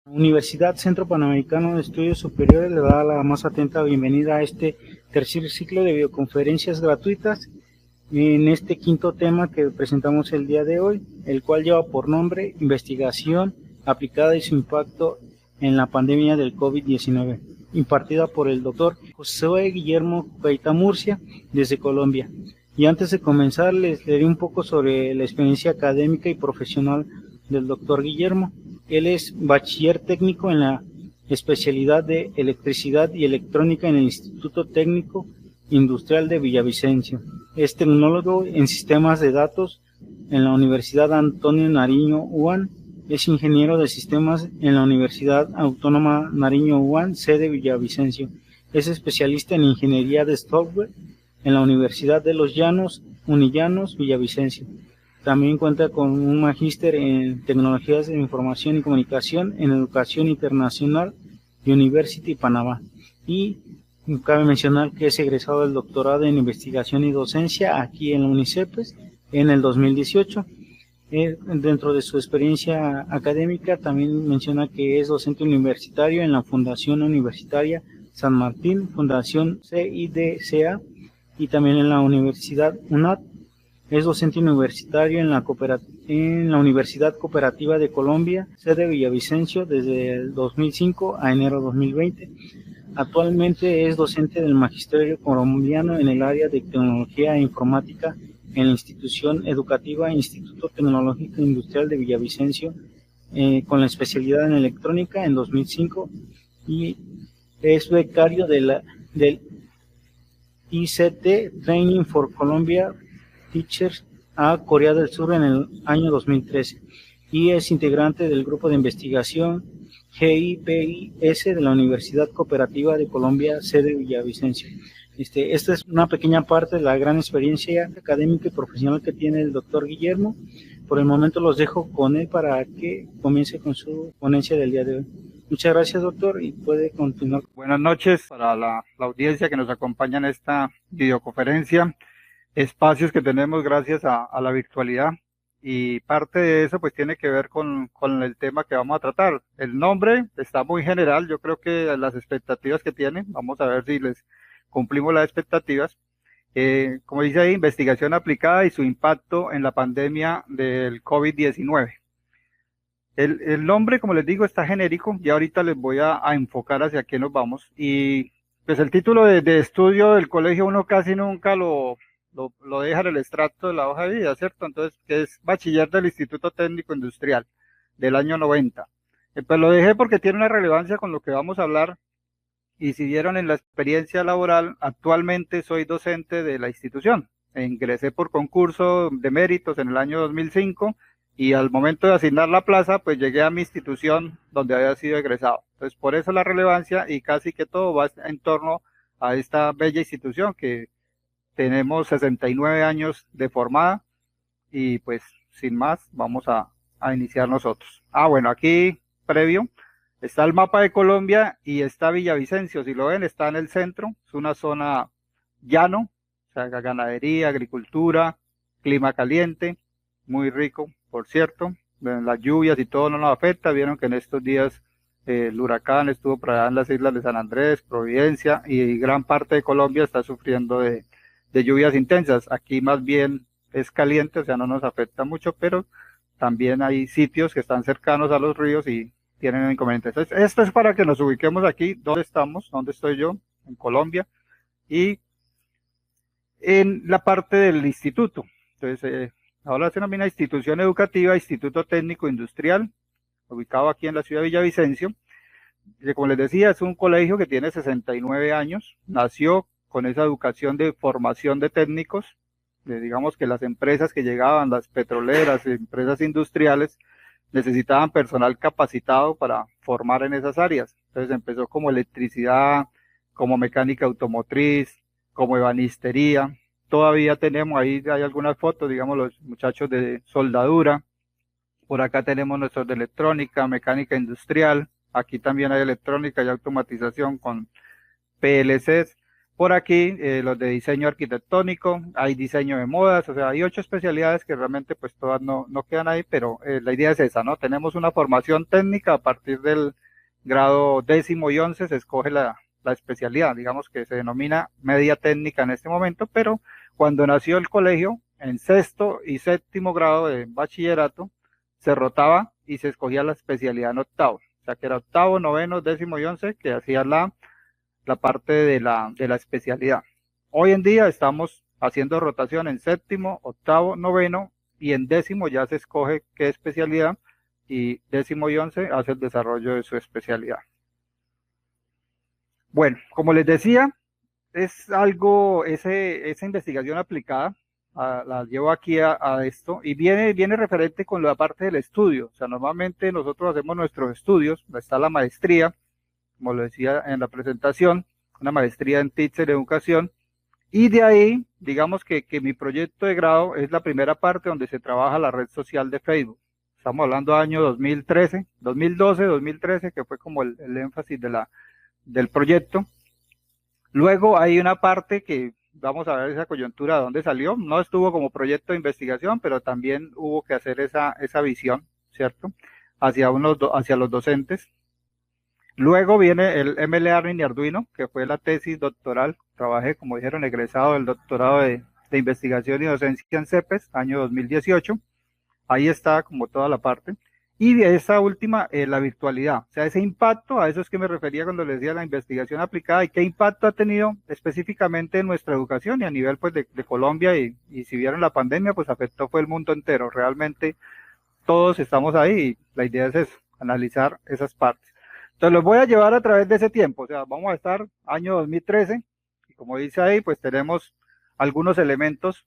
Universidad Centro Panamericano de Estudios Superiores le da la más atenta bienvenida a este tercer ciclo de videoconferencias gratuitas en este quinto tema que presentamos el día de hoy, el cual lleva por nombre Investigación aplicada y su impacto en la pandemia del COVID-19, impartida por el doctor José Guillermo Cueita Murcia desde Colombia. Y antes de comenzar les diré un poco sobre la experiencia académica y profesional del doctor Guillermo. Él es bachiller técnico en la especialidad de Electricidad y Electrónica en el Instituto Técnico Industrial de Villavicencio. Es tecnólogo en sistemas de datos en la Universidad Antonio Nariño UAN. Es ingeniero de sistemas en la Universidad Autónoma Nariño UAN, sede Villavicencio. Es especialista en ingeniería de software en la Universidad de los Llanos, Unillanos, Villavicencio. También cuenta con un magíster en Tecnologías de Información y Comunicación en Educación Internacional de University Panamá. Y cabe mencionar que es egresado del doctorado en Investigación y Docencia aquí en la UNICEPES en el 2018. Dentro de su experiencia académica también menciona que es docente universitario en la Fundación Universitaria San Martín, Fundación CIDCA, y también en la Universidad UNAD. Es docente universitario en la Universidad Cooperativa de Colombia, sede Villavicencio, desde el 2005 a enero 2020. Actualmente es docente del Magisterio Colombiano en el área de Tecnología e Informática en la institución educativa Instituto Tecnológico Industrial de Villavicencio, con la especialidad en electrónica en 2005, y es becario del ICT Training for Colombia Teachers a Corea del Sur en el año 2013 y es integrante del grupo de investigación GIPIS de la Universidad Cooperativa de Colombia, sede Villavicencio. Esta es una pequeña parte de la gran experiencia académica y profesional que tiene el doctor Guillermo. Por el momento los dejo con él para que comience con su ponencia del día de hoy. Muchas gracias, doctor, y puede continuar. Buenas noches para la audiencia que nos acompaña en esta videoconferencia, espacios que tenemos gracias a la virtualidad, y parte de eso pues tiene que ver con el tema que vamos a tratar. El nombre está muy general, yo creo que las expectativas que tienen, vamos a ver si les cumplimos las expectativas. Como dice ahí, investigación aplicada y su impacto en la pandemia del COVID-19. El nombre, como les digo, está genérico y ahorita les voy a enfocar hacia qué nos vamos. Y pues el título de estudio del colegio uno casi nunca lo deja en el extracto de la hoja de vida, ¿cierto? Entonces, que es bachiller del Instituto Técnico Industrial del año 90. Pues lo dejé porque tiene una relevancia con lo que vamos a hablar. Y si vieron en la experiencia laboral, actualmente soy docente de la institución. Ingresé por concurso de méritos en el año 2005 y al momento de asignar la plaza, pues llegué a mi institución donde había sido egresado. Entonces, por eso la relevancia, y casi que todo va en torno a esta bella institución que tenemos 69 años de formada, y pues sin más vamos a iniciar nosotros. Bueno, aquí previo está el mapa de Colombia y está Villavicencio. Si lo ven, está en el centro, es una zona llano, o sea, ganadería, agricultura, clima caliente, muy rico, por cierto. Las lluvias y todo no nos afecta. Vieron que en estos días el huracán estuvo por allá en las islas de San Andrés, Providencia, y gran parte de Colombia está sufriendo de lluvias intensas. Aquí más bien es caliente, o sea, no nos afecta mucho, pero también hay sitios que están cercanos a los ríos y tienen inconvenientes. Entonces, esto es para que nos ubiquemos aquí, dónde estamos, dónde estoy yo, en Colombia, y en la parte del instituto. Entonces, ahora se denomina Institución Educativa, Instituto Técnico Industrial, ubicado aquí en la ciudad de Villavicencio. Como les decía, es un colegio que tiene 69 años, nació con esa educación de formación de técnicos, digamos que las empresas que llegaban, las petroleras, empresas industriales, necesitaban personal capacitado para formar en esas áreas. Entonces empezó como electricidad, como mecánica automotriz, como ebanistería. Todavía tenemos ahí, hay algunas fotos, digamos, los muchachos de soldadura. Por acá tenemos nuestros de electrónica, mecánica industrial. Aquí también hay electrónica y automatización con PLCs. Por aquí, los de diseño arquitectónico, hay diseño de modas, o sea, hay 8 especialidades que realmente pues todas no quedan ahí, pero la idea es esa, ¿no? Tenemos una formación técnica a partir del grado 10º y 11 se escoge la especialidad, digamos que se denomina media técnica en este momento, pero cuando nació el colegio, en 6º y 7º grado de bachillerato, se rotaba y se escogía la especialidad en octavo, o sea que era octavo, noveno, 10º y 11 que hacía la parte de la especialidad. Hoy en día estamos haciendo rotación en 7º, octavo, noveno y en 10º ya se escoge qué especialidad y 10º y 11 hace el desarrollo de su especialidad. Bueno, como les decía, es algo, esa investigación aplicada, la llevo aquí a esto y viene referente con la parte del estudio. O sea, normalmente nosotros hacemos nuestros estudios, está la maestría, como lo decía en la presentación, una maestría en TICS en educación, y de ahí, digamos que mi proyecto de grado es la primera parte donde se trabaja la red social de Facebook. Estamos hablando del año 2013, 2012, 2013, que fue como el énfasis del proyecto. Luego hay una parte que vamos a ver esa coyuntura de dónde salió. No estuvo como proyecto de investigación, pero también hubo que hacer esa visión, ¿cierto? Hacia los docentes. Luego viene el mLearning y Arduino, que fue la tesis doctoral. Trabajé, como dijeron, egresado del doctorado de investigación y docencia en CEPES, año 2018. Ahí está como toda la parte. Y de esa última, la virtualidad. O sea, ese impacto, a eso es que me refería cuando les decía la investigación aplicada y qué impacto ha tenido específicamente en nuestra educación y a nivel pues de Colombia y si vieron la pandemia, pues afectó fue el mundo entero. Realmente todos estamos ahí y la idea es eso, analizar esas partes. Entonces los voy a llevar a través de ese tiempo, o sea, vamos a estar año 2013 y como dice ahí, pues tenemos algunos elementos.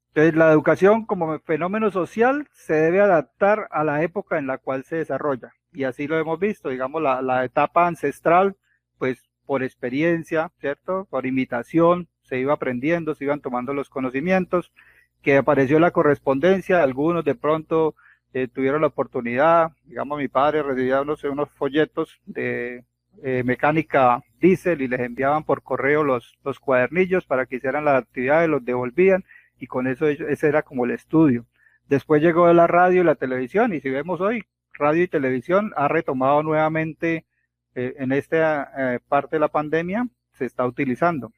Entonces la educación como fenómeno social se debe adaptar a la época en la cual se desarrolla y así lo hemos visto, digamos la etapa ancestral, pues por experiencia, ¿cierto? Por imitación, se iba aprendiendo, se iban tomando los conocimientos, que apareció la correspondencia, algunos de pronto tuvieron la oportunidad, digamos mi padre recibía unos folletos de mecánica diésel y les enviaban por correo los cuadernillos para que hicieran las actividades, los devolvían y con eso ese era como el estudio. Después llegó la radio y la televisión y si vemos hoy, radio y televisión ha retomado nuevamente en esta parte de la pandemia, se está utilizando.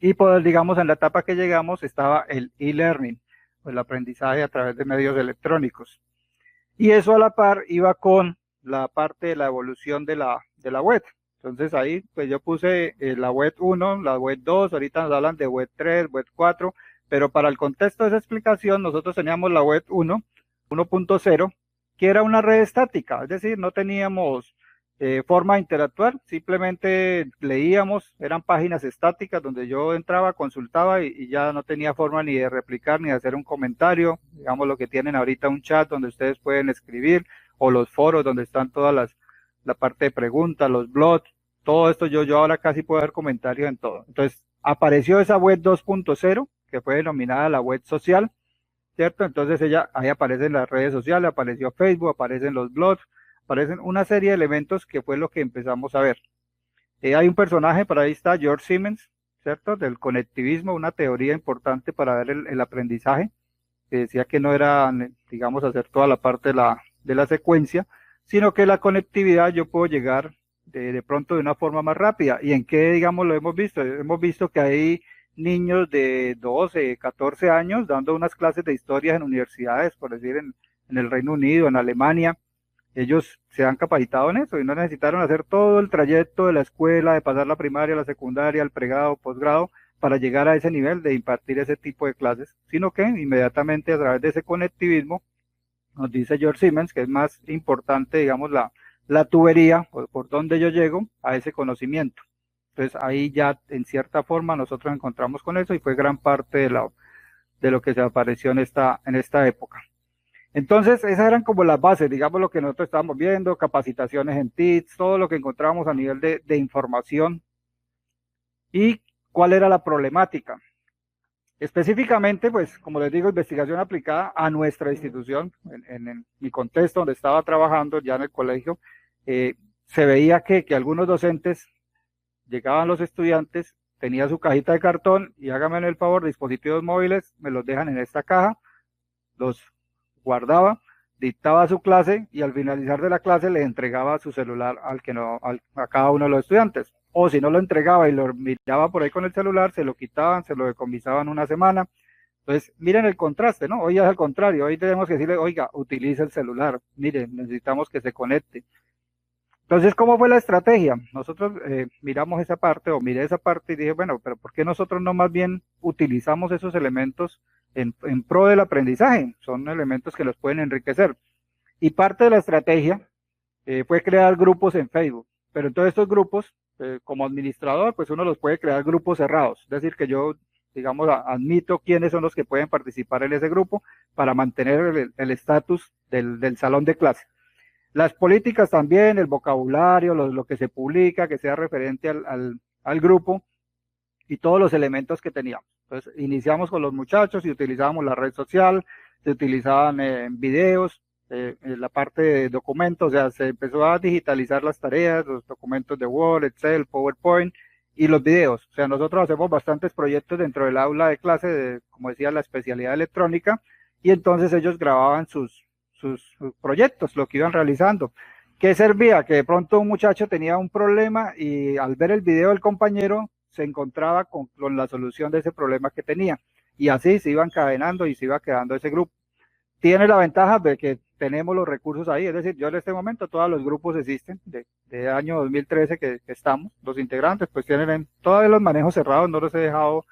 Y pues digamos en la etapa que llegamos estaba el e-learning, el aprendizaje a través de medios electrónicos. Y eso a la par iba con la parte de la evolución de la web. Entonces ahí pues yo puse la web 1, la web 2, ahorita nos hablan de web 3, web 4, pero para el contexto de esa explicación nosotros teníamos la web 1, 1.0, que era una red estática, es decir, no teníamos forma de interactuar, simplemente leíamos, eran páginas estáticas donde yo entraba, consultaba y ya no tenía forma ni de replicar ni de hacer un comentario, digamos lo que tienen ahorita un chat donde ustedes pueden escribir o los foros donde están todas la parte de preguntas, los blogs, todo esto yo ahora casi puedo hacer comentarios en todo. Entonces apareció esa web 2.0 que fue denominada la web social, ¿cierto? Entonces ahí aparecen las redes sociales, apareció Facebook, aparecen los blogs, aparecen una serie de elementos que fue lo que empezamos a ver. Hay un personaje, por ahí está George Siemens, ¿cierto? Del conectivismo, una teoría importante para ver el aprendizaje, que decía que no era, digamos, hacer toda la parte de la secuencia, sino que la conectividad yo puedo llegar de pronto de una forma más rápida. ¿Y en qué, digamos, lo hemos visto? Hemos visto que hay niños de 12, 14 años dando unas clases de historia en universidades, por decir, en el Reino Unido, en Alemania. Ellos se han capacitado en eso y no necesitaron hacer todo el trayecto de la escuela, de pasar la primaria, la secundaria, el pregrado, posgrado, para llegar a ese nivel de impartir ese tipo de clases, sino que inmediatamente a través de ese conectivismo, nos dice George Siemens, que es más importante, digamos, la tubería, por donde yo llego a ese conocimiento. Entonces ahí ya en cierta forma nosotros encontramos con eso y fue gran parte de lo que se apareció en esta época. Entonces, esas eran como las bases, digamos, lo que nosotros estábamos viendo, capacitaciones en TICS, todo lo que encontrábamos a nivel de información. ¿Y cuál era la problemática? Específicamente, pues, como les digo, investigación aplicada a nuestra institución, en mi contexto donde estaba trabajando ya en el colegio, se veía que algunos docentes llegaban los estudiantes tenía su cajita de cartón y hágame el favor, dispositivos móviles, me los dejan en esta caja, los guardaba, dictaba su clase y al finalizar de la clase le entregaba su celular a cada uno de los estudiantes. O si no lo entregaba y lo miraba por ahí con el celular, se lo quitaban, se lo decomisaban una semana. Entonces, miren el contraste, ¿no? Hoy es al contrario, hoy tenemos que decirle, oiga, utilice el celular, miren, necesitamos que se conecte. Entonces, ¿cómo fue la estrategia? Nosotros miramos esa parte, o miré esa parte y dije, bueno, pero ¿por qué nosotros no más bien utilizamos esos elementos en pro del aprendizaje? Son elementos que los pueden enriquecer. Y parte de la estrategia fue crear grupos en Facebook. Pero en todos estos grupos, como administrador, pues uno los puede crear grupos cerrados. Es decir, que yo, digamos, admito quiénes son los que pueden participar en ese grupo para mantener el estatus del salón de clase. Las políticas también, el vocabulario, lo que se publica, que sea referente al grupo y todos los elementos que teníamos. Entonces, iniciamos con los muchachos y utilizábamos la red social, se utilizaban videos, la parte de documentos, o sea, se empezó a digitalizar las tareas, los documentos de Word, Excel, PowerPoint y los videos. O sea, nosotros hacemos bastantes proyectos dentro del aula de clase de, como decía, la especialidad electrónica, y entonces ellos grababan sus proyectos, lo que iban realizando. ¿Qué servía? Que de pronto un muchacho tenía un problema y al ver el video del compañero se encontraba con la solución de ese problema que tenía. Y así se iban encadenando y se iba quedando ese grupo. Tiene la ventaja de que tenemos los recursos ahí, es decir, yo en este momento todos los grupos existen, de año 2013 que estamos, los integrantes pues tienen todavía los manejos cerrados, no los he dejado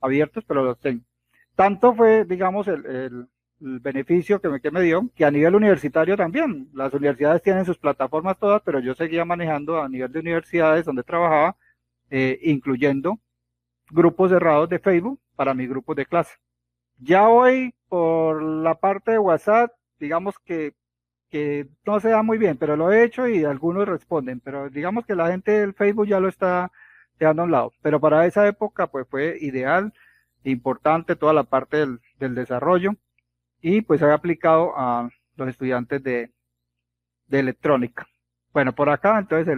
abiertos, pero los tengo. Tanto fue, digamos, el beneficio que me dio, que a nivel universitario también, las universidades tienen sus plataformas todas, pero yo seguía manejando a nivel de universidades donde trabajaba, incluyendo grupos cerrados de Facebook para mis grupos de clase. Ya hoy, por la parte de WhatsApp, digamos que no se da muy bien, pero lo he hecho y algunos responden, pero digamos que la gente del Facebook ya lo está dejando a un lado. Pero para esa época, pues fue ideal, importante toda la parte del desarrollo, y pues he aplicado a los estudiantes de electrónica. Bueno, por acá entonces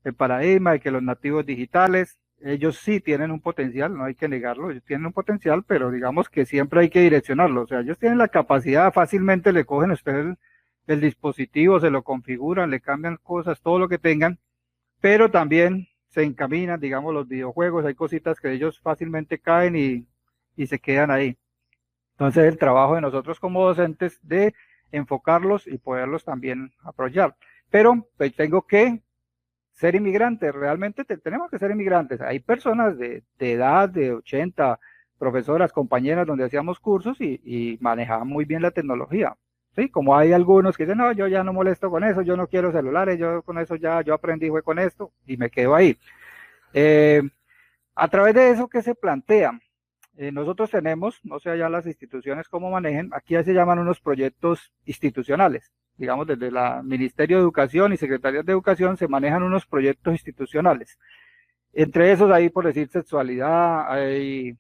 el paradigma de que los nativos digitales, ellos sí tienen un potencial, no hay que negarlo, ellos tienen un potencial, pero digamos que siempre hay que direccionarlo, o sea, ellos tienen la capacidad, fácilmente le cogen a ustedes el dispositivo, se lo configuran, le cambian cosas, todo lo que tengan, pero también se encaminan, digamos, los videojuegos, hay cositas que ellos fácilmente caen y se quedan ahí. Entonces el trabajo de nosotros como docentes de enfocarlos y poderlos también apoyar. Pero pues, tengo que ser inmigrantes, realmente tenemos que ser inmigrantes. Hay personas de edad de 80, profesoras, compañeras donde hacíamos cursos y manejaban muy bien la tecnología. Sí, como hay algunos que dicen, no, yo ya no molesto con eso, yo no quiero celulares, yo con eso ya, yo aprendí fue con esto y me quedo ahí. A través de eso, ¿qué se plantea? Nosotros tenemos, no sé allá las instituciones cómo manejen, aquí se llaman unos proyectos institucionales, digamos desde la Ministerio de Educación y Secretarías de Educación se manejan unos proyectos institucionales. Entre esos hay, por decir, sexualidad, hay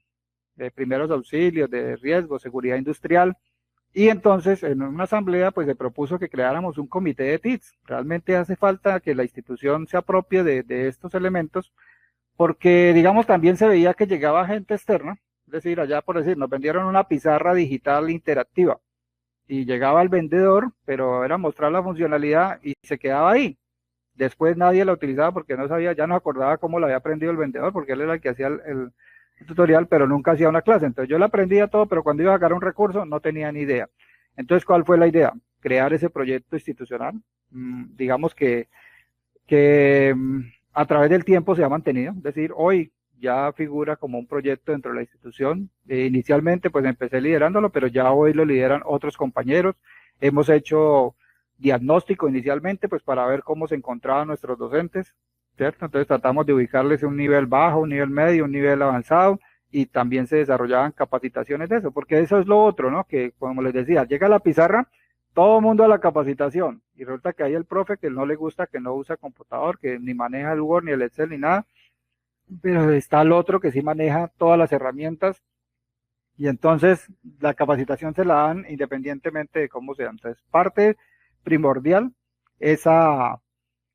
de primeros auxilios, de riesgo, seguridad industrial, y entonces en una asamblea pues se propuso que creáramos un comité de TICs. Realmente hace falta que la institución se apropie de estos elementos, porque digamos también se veía que llegaba gente externa, es decir, allá por decir, nos vendieron una pizarra digital interactiva y llegaba el vendedor, pero era mostrar la funcionalidad y se quedaba ahí. Después nadie la utilizaba porque no sabía, ya no acordaba cómo la había aprendido el vendedor, porque él era el que hacía el tutorial, pero nunca hacía una clase. Entonces yo la aprendía todo, pero cuando iba a sacar un recurso no tenía ni idea. Entonces, ¿cuál fue la idea? Crear ese proyecto institucional, digamos que a través del tiempo se ha mantenido, es decir, hoy ya figura como un proyecto dentro de la institución. Inicialmente pues empecé liderándolo, pero ya hoy lo lideran otros compañeros. Hemos hecho diagnóstico inicialmente pues para ver cómo se encontraban nuestros docentes, ¿cierto? Entonces tratamos de ubicarles un nivel bajo, un nivel medio, un nivel avanzado, y también se desarrollaban capacitaciones de eso, porque eso es lo otro, ¿no? Que como les decía, llega la pizarra, todo el mundo a la capacitación, y resulta que hay el profe que no le gusta, que no usa computador, que ni maneja el Word, ni el Excel, ni nada, pero está el otro que sí maneja todas las herramientas, y entonces la capacitación se la dan independientemente de cómo sea. Entonces, parte primordial esa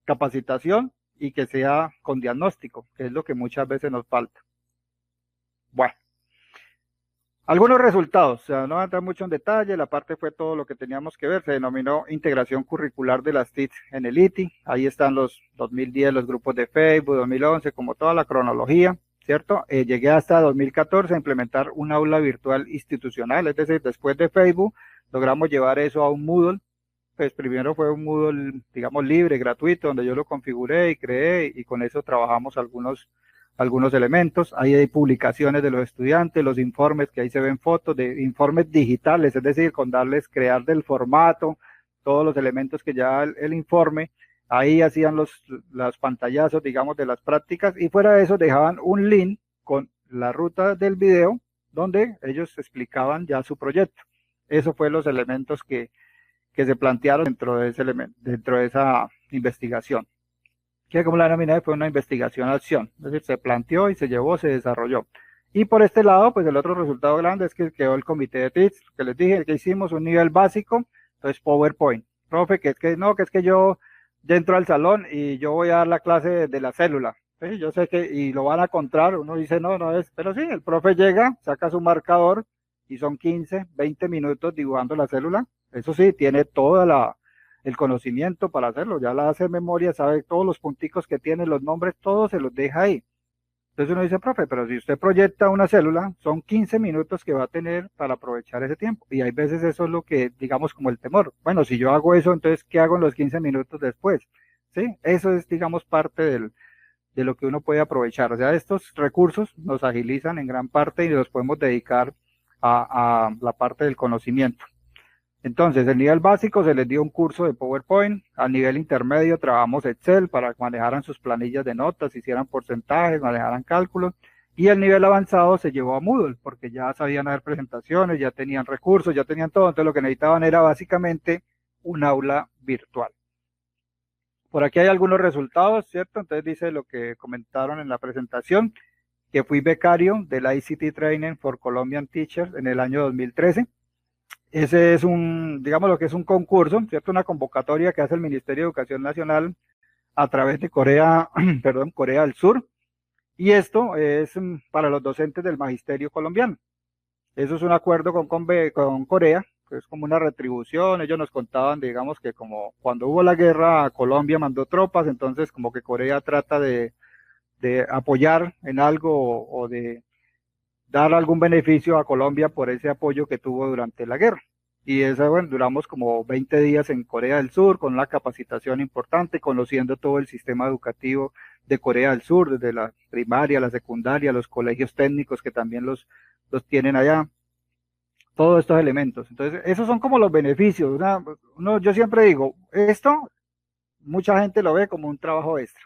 capacitación y que sea con diagnóstico, que es lo que muchas veces nos falta. Bueno, algunos resultados, o sea, no voy a entrar mucho en detalle, la parte fue todo lo que teníamos que ver, se denominó integración curricular de las TICs en el ITI, ahí están los 2010, los grupos de Facebook, 2011, como toda la cronología, ¿cierto? Llegué hasta 2014 a implementar un aula virtual institucional, es decir, después de Facebook, logramos llevar eso a un Moodle. Pues primero fue un Moodle, digamos, libre, gratuito, donde yo lo configuré y creé, y con eso trabajamos algunos elementos. Ahí hay publicaciones de los estudiantes, los informes, que ahí se ven fotos de informes digitales, es decir, con darles, crear del formato, todos los elementos que ya el informe, ahí hacían los pantallazos, digamos, de las prácticas, y fuera de eso dejaban un link con la ruta del video, donde ellos explicaban ya su proyecto. Eso fue los elementos que se plantearon dentro de ese elemento, dentro de esa investigación. Que como la denominé fue una investigación-acción, es decir, se planteó y se llevó, se desarrolló. Y por este lado, pues el otro resultado grande es que quedó el comité de TICs, que les dije que hicimos un nivel básico, entonces PowerPoint. Profe, que es que yo entro al salón y yo voy a dar la clase de la célula. ¿Sí? Yo sé que, y lo van a encontrar, uno dice no es, pero sí, el profe llega, saca su marcador y son 15, 20 minutos dibujando la célula. Eso sí, tiene toda el conocimiento para hacerlo, ya la hace de memoria, sabe todos los punticos que tiene, los nombres, todos se los deja ahí. Entonces uno dice, profe, pero si usted proyecta una célula, son 15 minutos que va a tener para aprovechar ese tiempo. Y hay veces eso es lo que, digamos, como el temor. Bueno, si yo hago eso, entonces, ¿qué hago en los 15 minutos después? ¿Sí? Eso es, digamos, parte de lo que uno puede aprovechar. O sea, estos recursos nos agilizan en gran parte y los podemos dedicar a la parte del conocimiento. Entonces, el nivel básico se les dio un curso de PowerPoint, al nivel intermedio trabajamos Excel para que manejaran sus planillas de notas, hicieran porcentajes, manejaran cálculos, y el nivel avanzado se llevó a Moodle, porque ya sabían hacer presentaciones, ya tenían recursos, ya tenían todo, entonces lo que necesitaban era básicamente un aula virtual. Por aquí hay algunos resultados, ¿cierto? Entonces dice lo que comentaron en la presentación, que fui becario del ICT Training for Colombian Teachers en el año 2013. Ese es digamos lo que es un concurso, ¿cierto? Una convocatoria que hace el Ministerio de Educación Nacional a través de Corea, perdón, Corea del Sur. Y esto es para los docentes del magisterio colombiano. Eso es un acuerdo con Corea, que es como una retribución. Ellos nos contaban, digamos, que como cuando hubo la guerra, Colombia mandó tropas, entonces como que Corea trata de apoyar en algo o de dar algún beneficio a Colombia por ese apoyo que tuvo durante la guerra. Y eso, bueno, duramos como 20 días en Corea del Sur con una capacitación importante, conociendo todo el sistema educativo de Corea del Sur, desde la primaria, la secundaria, los colegios técnicos que también los tienen allá, todos estos elementos. Entonces, esos son como los beneficios. Yo siempre digo, esto mucha gente lo ve como un trabajo extra.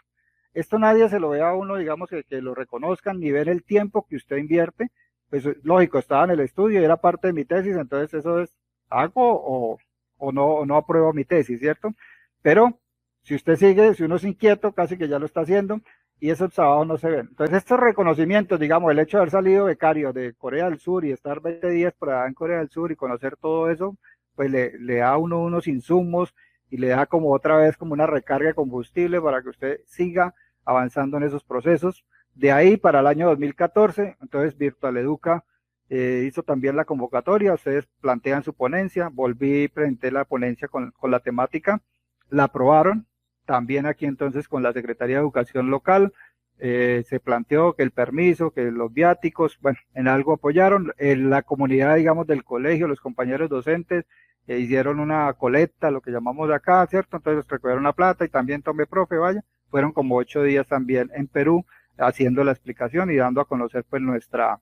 Esto nadie se lo ve a uno, digamos, que lo reconozcan ni ven el tiempo que usted invierte. Pues lógico, estaba en el estudio y era parte de mi tesis, entonces eso es, hago o no apruebo mi tesis, ¿cierto? Pero si usted sigue, si uno es inquieto, casi que ya lo está haciendo y esos trabajos no se ven. Entonces estos reconocimientos, digamos, el hecho de haber salido becario de Corea del Sur y estar 20 días por allá en Corea del Sur y conocer todo eso, pues le da a uno unos insumos y le da como otra vez como una recarga de combustible para que usted siga avanzando en esos procesos. De ahí para el año 2014, entonces Virtual Educa hizo también la convocatoria, ustedes plantean su ponencia, volví y presenté la ponencia con la temática, la aprobaron, también aquí entonces con la Secretaría de Educación local, se planteó que el permiso, que los viáticos, bueno, en algo apoyaron, la comunidad, digamos, del colegio, los compañeros docentes, hicieron una colecta, lo que llamamos acá, ¿cierto? Entonces recogieron la plata y también tomé profe, vaya, fueron como 8 días también en Perú, haciendo la explicación y dando a conocer pues nuestra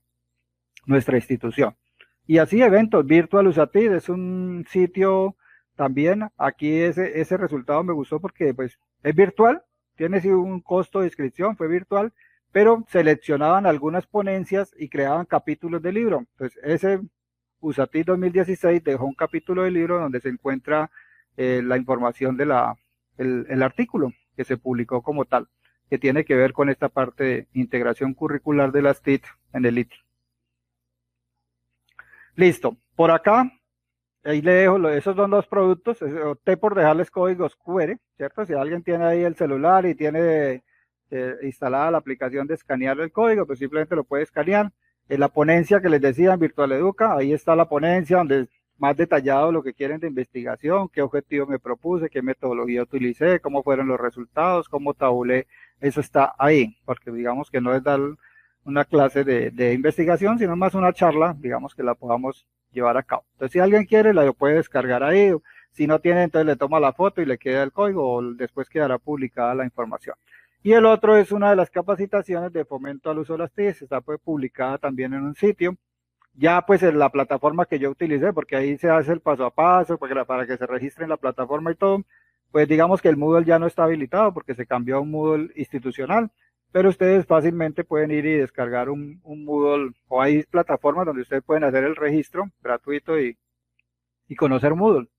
institución. Y así eventos, Virtual USATID es un sitio también, aquí ese resultado me gustó porque pues es virtual, tiene sí un costo de inscripción, fue virtual, pero seleccionaban algunas ponencias y creaban capítulos de libro. Pues ese USATID 2016 dejó un capítulo del libro donde se encuentra la información de el artículo que se publicó como tal, que tiene que ver con esta parte de integración curricular de las TIC en el ITI. Listo, por acá, ahí le dejo, esos son los productos, opté por dejarles códigos QR, ¿cierto? Si alguien tiene ahí el celular y tiene instalada la aplicación de escanear el código, pues simplemente lo puede escanear. En la ponencia que les decía en Virtual Educa, ahí está la ponencia donde es más detallado lo que quieren de investigación, qué objetivo me propuse, qué metodología utilicé, cómo fueron los resultados, cómo tabulé, eso está ahí, porque digamos que no es dar una clase de investigación, sino más una charla, digamos que la podamos llevar a cabo. Entonces, si alguien quiere, la puede descargar ahí. Si no tiene, entonces le toma la foto y le queda el código, o después quedará publicada la información. Y el otro es una de las capacitaciones de fomento al uso de las TIC, está pues publicada también en un sitio. Ya pues en la plataforma que yo utilicé, porque ahí se hace el paso a paso para que se registre en la plataforma y todo, pues digamos que el Moodle ya no está habilitado porque se cambió a un Moodle institucional, pero ustedes fácilmente pueden ir y descargar un Moodle, o hay plataformas donde ustedes pueden hacer el registro gratuito y conocer Moodle,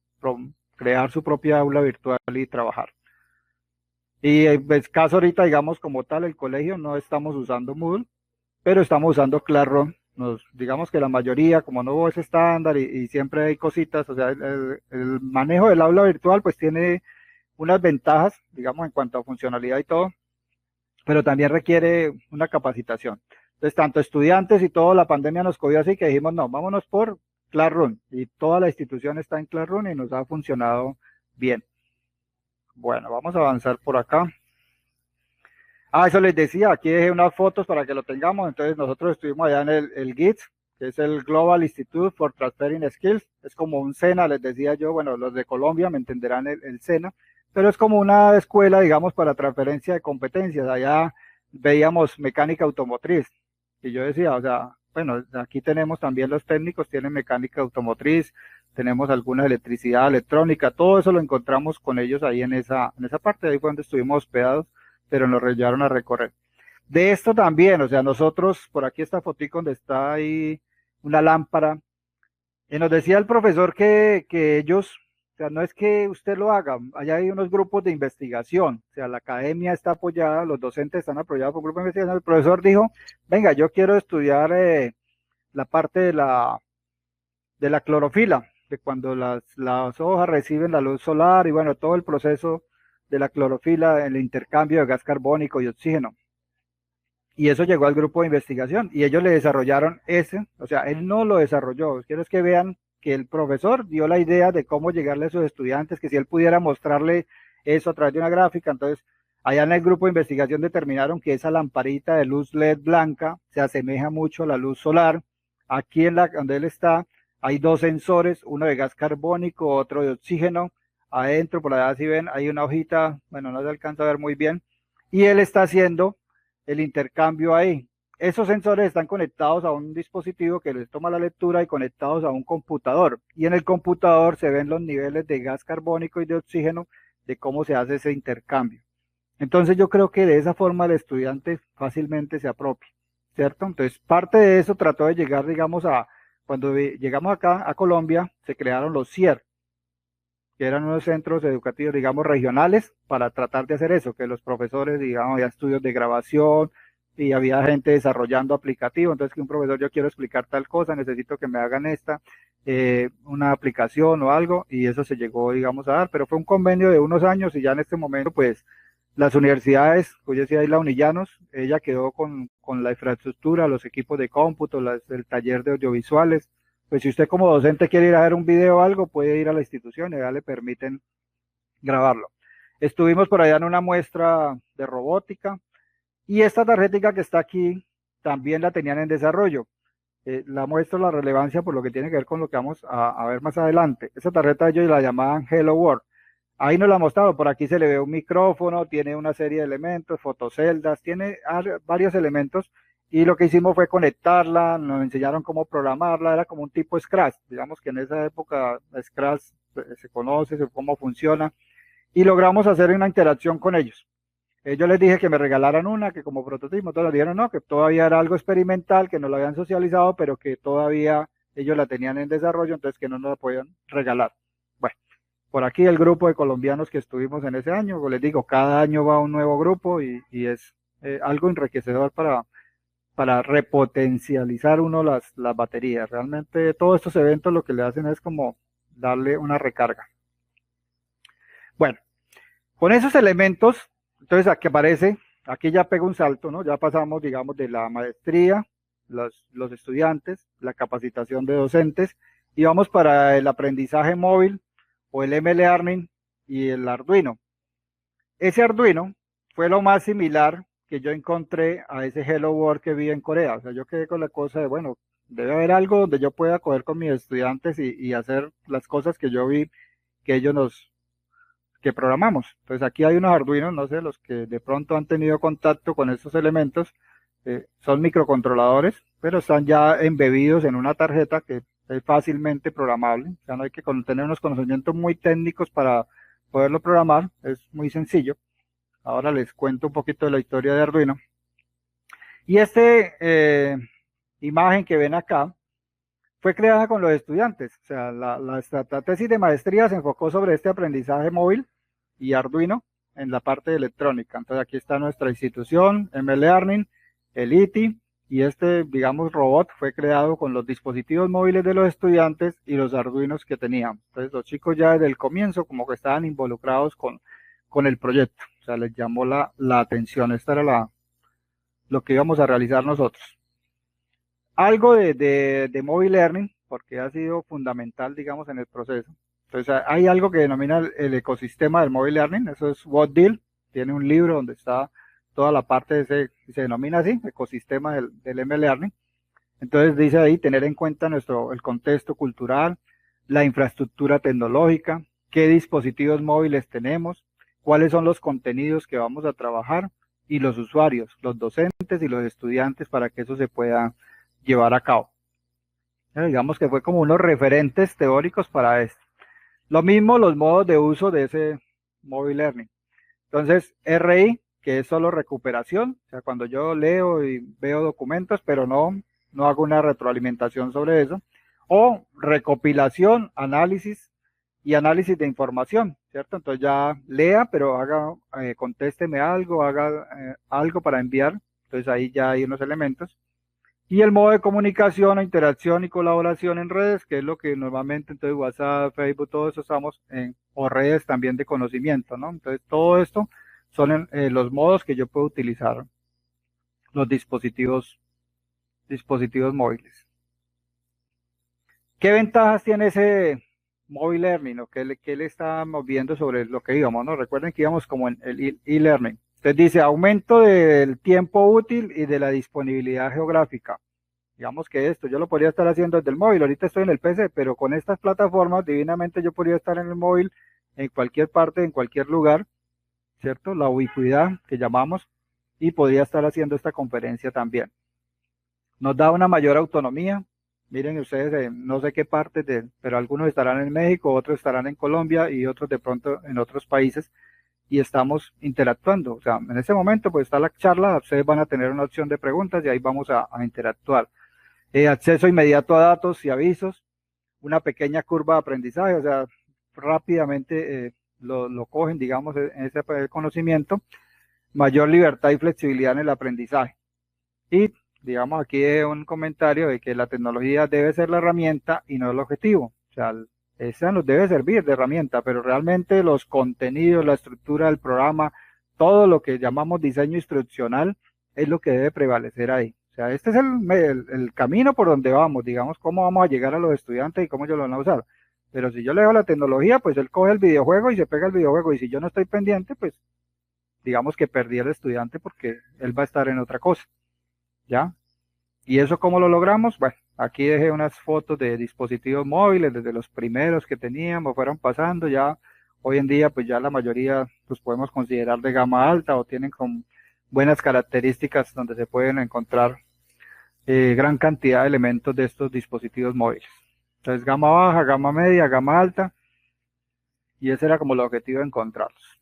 crear su propia aula virtual y trabajar. Y en el caso ahorita, digamos como tal, el colegio no estamos usando Moodle, pero estamos usando Classroom. Digamos que la mayoría, como no es estándar y siempre hay cositas, o sea, el manejo del aula virtual pues tiene unas ventajas, digamos, en cuanto a funcionalidad y todo, pero también requiere una capacitación. Entonces, tanto estudiantes y todo, la pandemia nos cogió así que dijimos, no, vámonos por Classroom, y toda la institución está en Classroom y nos ha funcionado bien. Bueno, vamos a avanzar por acá. Eso les decía, aquí dejé unas fotos para que lo tengamos. Entonces nosotros estuvimos allá en el GITS, que es el Global Institute for Transferring Skills. Es como un SENA, les decía yo, bueno, los de Colombia me entenderán el SENA, pero es como una escuela, digamos, para transferencia de competencias. Allá veíamos mecánica automotriz. Y yo decía, o sea, bueno, aquí tenemos también los técnicos, tienen mecánica automotriz, tenemos alguna electricidad, electrónica, todo eso lo encontramos con ellos ahí en esa parte, ahí fue donde estuvimos hospedados, pero nos llevaron a recorrer. De esto también, o sea, nosotros, por aquí esta fotico donde está ahí una lámpara, nos decía el profesor que ellos, o sea, no es que usted lo haga, allá hay unos grupos de investigación, o sea, la academia está apoyada, los docentes están apoyados por grupos de investigación, el profesor dijo, venga, yo quiero estudiar la parte de la clorofila, de cuando las hojas reciben la luz solar y bueno, todo el proceso de la clorofila, el intercambio de gas carbónico y oxígeno. Y eso llegó al grupo de investigación y ellos le desarrollaron o sea, él no lo desarrolló. Quiero es que vean que el profesor dio la idea de cómo llegarle a sus estudiantes, que si él pudiera mostrarle eso a través de una gráfica, entonces allá en el grupo de investigación determinaron que esa lamparita de luz LED blanca se asemeja mucho a la luz solar. Aquí donde él está, hay dos sensores, uno de gas carbónico, otro de oxígeno. Adentro, por allá si ven, hay una hojita, bueno, no se alcanza a ver muy bien, y él está haciendo el intercambio ahí. Esos sensores están conectados a un dispositivo que les toma la lectura y conectados a un computador, y en el computador se ven los niveles de gas carbónico y de oxígeno de cómo se hace ese intercambio. Entonces yo creo que de esa forma el estudiante fácilmente se apropia, ¿cierto? Entonces parte de eso trató de llegar, digamos, cuando llegamos acá a Colombia, se crearon los CIER, que eran unos centros educativos, digamos, regionales, para tratar de hacer eso, que los profesores, digamos, había estudios de grabación y había gente desarrollando aplicativos, entonces que un profesor, yo quiero explicar tal cosa, necesito que me hagan una aplicación o algo, y eso se llegó, digamos, a dar, pero fue un convenio de unos años y ya en este momento, pues, las universidades, pues yo decía ahí la Unillanos, ella quedó con la infraestructura, los equipos de cómputo, el taller de audiovisuales. Pues si usted como docente quiere ir a ver un video o algo, puede ir a la institución y ya le permiten grabarlo. Estuvimos por allá en una muestra de robótica y esta tarjeta que está aquí también la tenían en desarrollo. La muestro la relevancia por lo que tiene que ver con lo que vamos a ver más adelante. Esa tarjeta ellos la llamaban Hello World. Ahí nos la mostraron, por aquí se le ve un micrófono, tiene una serie de elementos, fotoceldas, tiene varios elementos. Y lo que hicimos fue conectarla, nos enseñaron cómo programarla, era como un tipo Scratch, digamos que en esa época Scratch se conoce, cómo funciona, y logramos hacer una interacción con ellos. Yo les dije que me regalaran una, que como prototipo, todos les dijeron no, que todavía era algo experimental, que no lo habían socializado, pero que todavía ellos la tenían en desarrollo, entonces que no nos la podían regalar. Bueno, por aquí el grupo de colombianos que estuvimos en ese año, les digo, cada año va un nuevo grupo y es algo enriquecedor para repotencializar uno las baterías. Realmente todos estos eventos lo que le hacen es como darle una recarga. Bueno, con esos elementos, entonces aquí aparece aquí ya pega un salto, ¿no? Ya pasamos, digamos, de la maestría, los estudiantes, la capacitación de docentes, y vamos para el aprendizaje móvil o el M-Learning y el Arduino. Ese Arduino fue lo más similar que yo encontré a ese Hello World que vi en Corea. O sea, yo quedé con la cosa de, bueno, debe haber algo donde yo pueda coger con mis estudiantes y hacer las cosas que yo vi que ellos que programamos. Entonces aquí hay unos Arduinos, no sé, los que de pronto han tenido contacto con estos elementos, son microcontroladores, pero están ya embebidos en una tarjeta que es fácilmente programable. O sea, no hay que tener unos conocimientos muy técnicos para poderlo programar, es muy sencillo. Ahora les cuento un poquito de la historia de Arduino. Y imagen que ven acá fue creada con los estudiantes. O sea, la tesis de maestría se enfocó sobre este aprendizaje móvil y Arduino en la parte de electrónica. Entonces aquí está nuestra institución, M-Learning, el ITI, y digamos, robot fue creado con los dispositivos móviles de los estudiantes y los Arduinos que tenían. Entonces los chicos ya desde el comienzo como que estaban involucrados con el proyecto. O sea, les llamó la atención. Esta era lo que íbamos a realizar nosotros. Algo de Mobile Learning, porque ha sido fundamental, digamos, en el proceso. Entonces, hay algo que denomina el ecosistema del Mobile Learning, eso es What Deal, tiene un libro donde está toda la parte se denomina así, ecosistema del M-Learning. Entonces dice ahí, tener en cuenta el contexto cultural, la infraestructura tecnológica, qué dispositivos móviles tenemos, cuáles son los contenidos que vamos a trabajar y los usuarios, los docentes y los estudiantes para que eso se pueda llevar a cabo. Digamos que fue como unos referentes teóricos para esto. Lo mismo los modos de uso de ese Mobile Learning. Entonces, RI, que es solo recuperación, o sea, cuando yo leo y veo documentos, pero no hago una retroalimentación sobre eso. O recopilación, análisis y análisis de información, ¿cierto? Entonces ya lea, pero contésteme algo, haga algo para enviar. Entonces ahí ya hay unos elementos. Y el modo de comunicación, interacción y colaboración en redes, que es lo que normalmente entonces WhatsApp, Facebook, todo eso estamos o redes también de conocimiento, ¿no? Entonces todo esto son los modos que yo puedo utilizar los dispositivos móviles. ¿Qué ventajas tiene ese Mobile Learning o qué le estábamos viendo sobre lo que íbamos, ¿no? Recuerden que íbamos como en el e-learning. Entonces dice aumento del tiempo útil y de la disponibilidad geográfica. Digamos que esto yo lo podría estar haciendo desde el móvil, ahorita estoy en el PC, pero con estas plataformas divinamente yo podría estar en el móvil en cualquier parte, en cualquier lugar, ¿cierto? La ubicuidad que llamamos, y podría estar haciendo esta conferencia también. Nos da una mayor autonomía. Miren ustedes, no sé qué parte, pero algunos estarán en México, otros estarán en Colombia y otros de pronto en otros países, y estamos interactuando. O sea, en ese momento pues está la charla, ustedes van a tener una opción de preguntas y ahí vamos a interactuar. Acceso inmediato a datos y avisos, una pequeña curva de aprendizaje, o sea, rápidamente lo cogen, digamos, en ese conocimiento, mayor libertad y flexibilidad en el aprendizaje. Y digamos aquí un comentario de que la tecnología debe ser la herramienta y no el objetivo. O sea, esa nos debe servir de herramienta, pero realmente los contenidos, la estructura del programa, todo lo que llamamos diseño instruccional es lo que debe prevalecer ahí. O sea, este es el camino por donde vamos, digamos, cómo vamos a llegar a los estudiantes y cómo ellos lo van a usar. Pero si yo le doy la tecnología, pues él coge el videojuego y se pega el videojuego, y si yo no estoy pendiente, pues digamos que perdí al estudiante porque él va a estar en otra cosa. ¿Ya? ¿Y eso cómo lo logramos? Bueno, aquí dejé unas fotos de dispositivos móviles, desde los primeros que teníamos, fueron pasando, ya hoy en día pues ya la mayoría los podemos considerar de gama alta o tienen con buenas características donde se pueden encontrar gran cantidad de elementos de estos dispositivos móviles. Entonces gama baja, gama media, gama alta, y ese era como el objetivo de encontrarlos.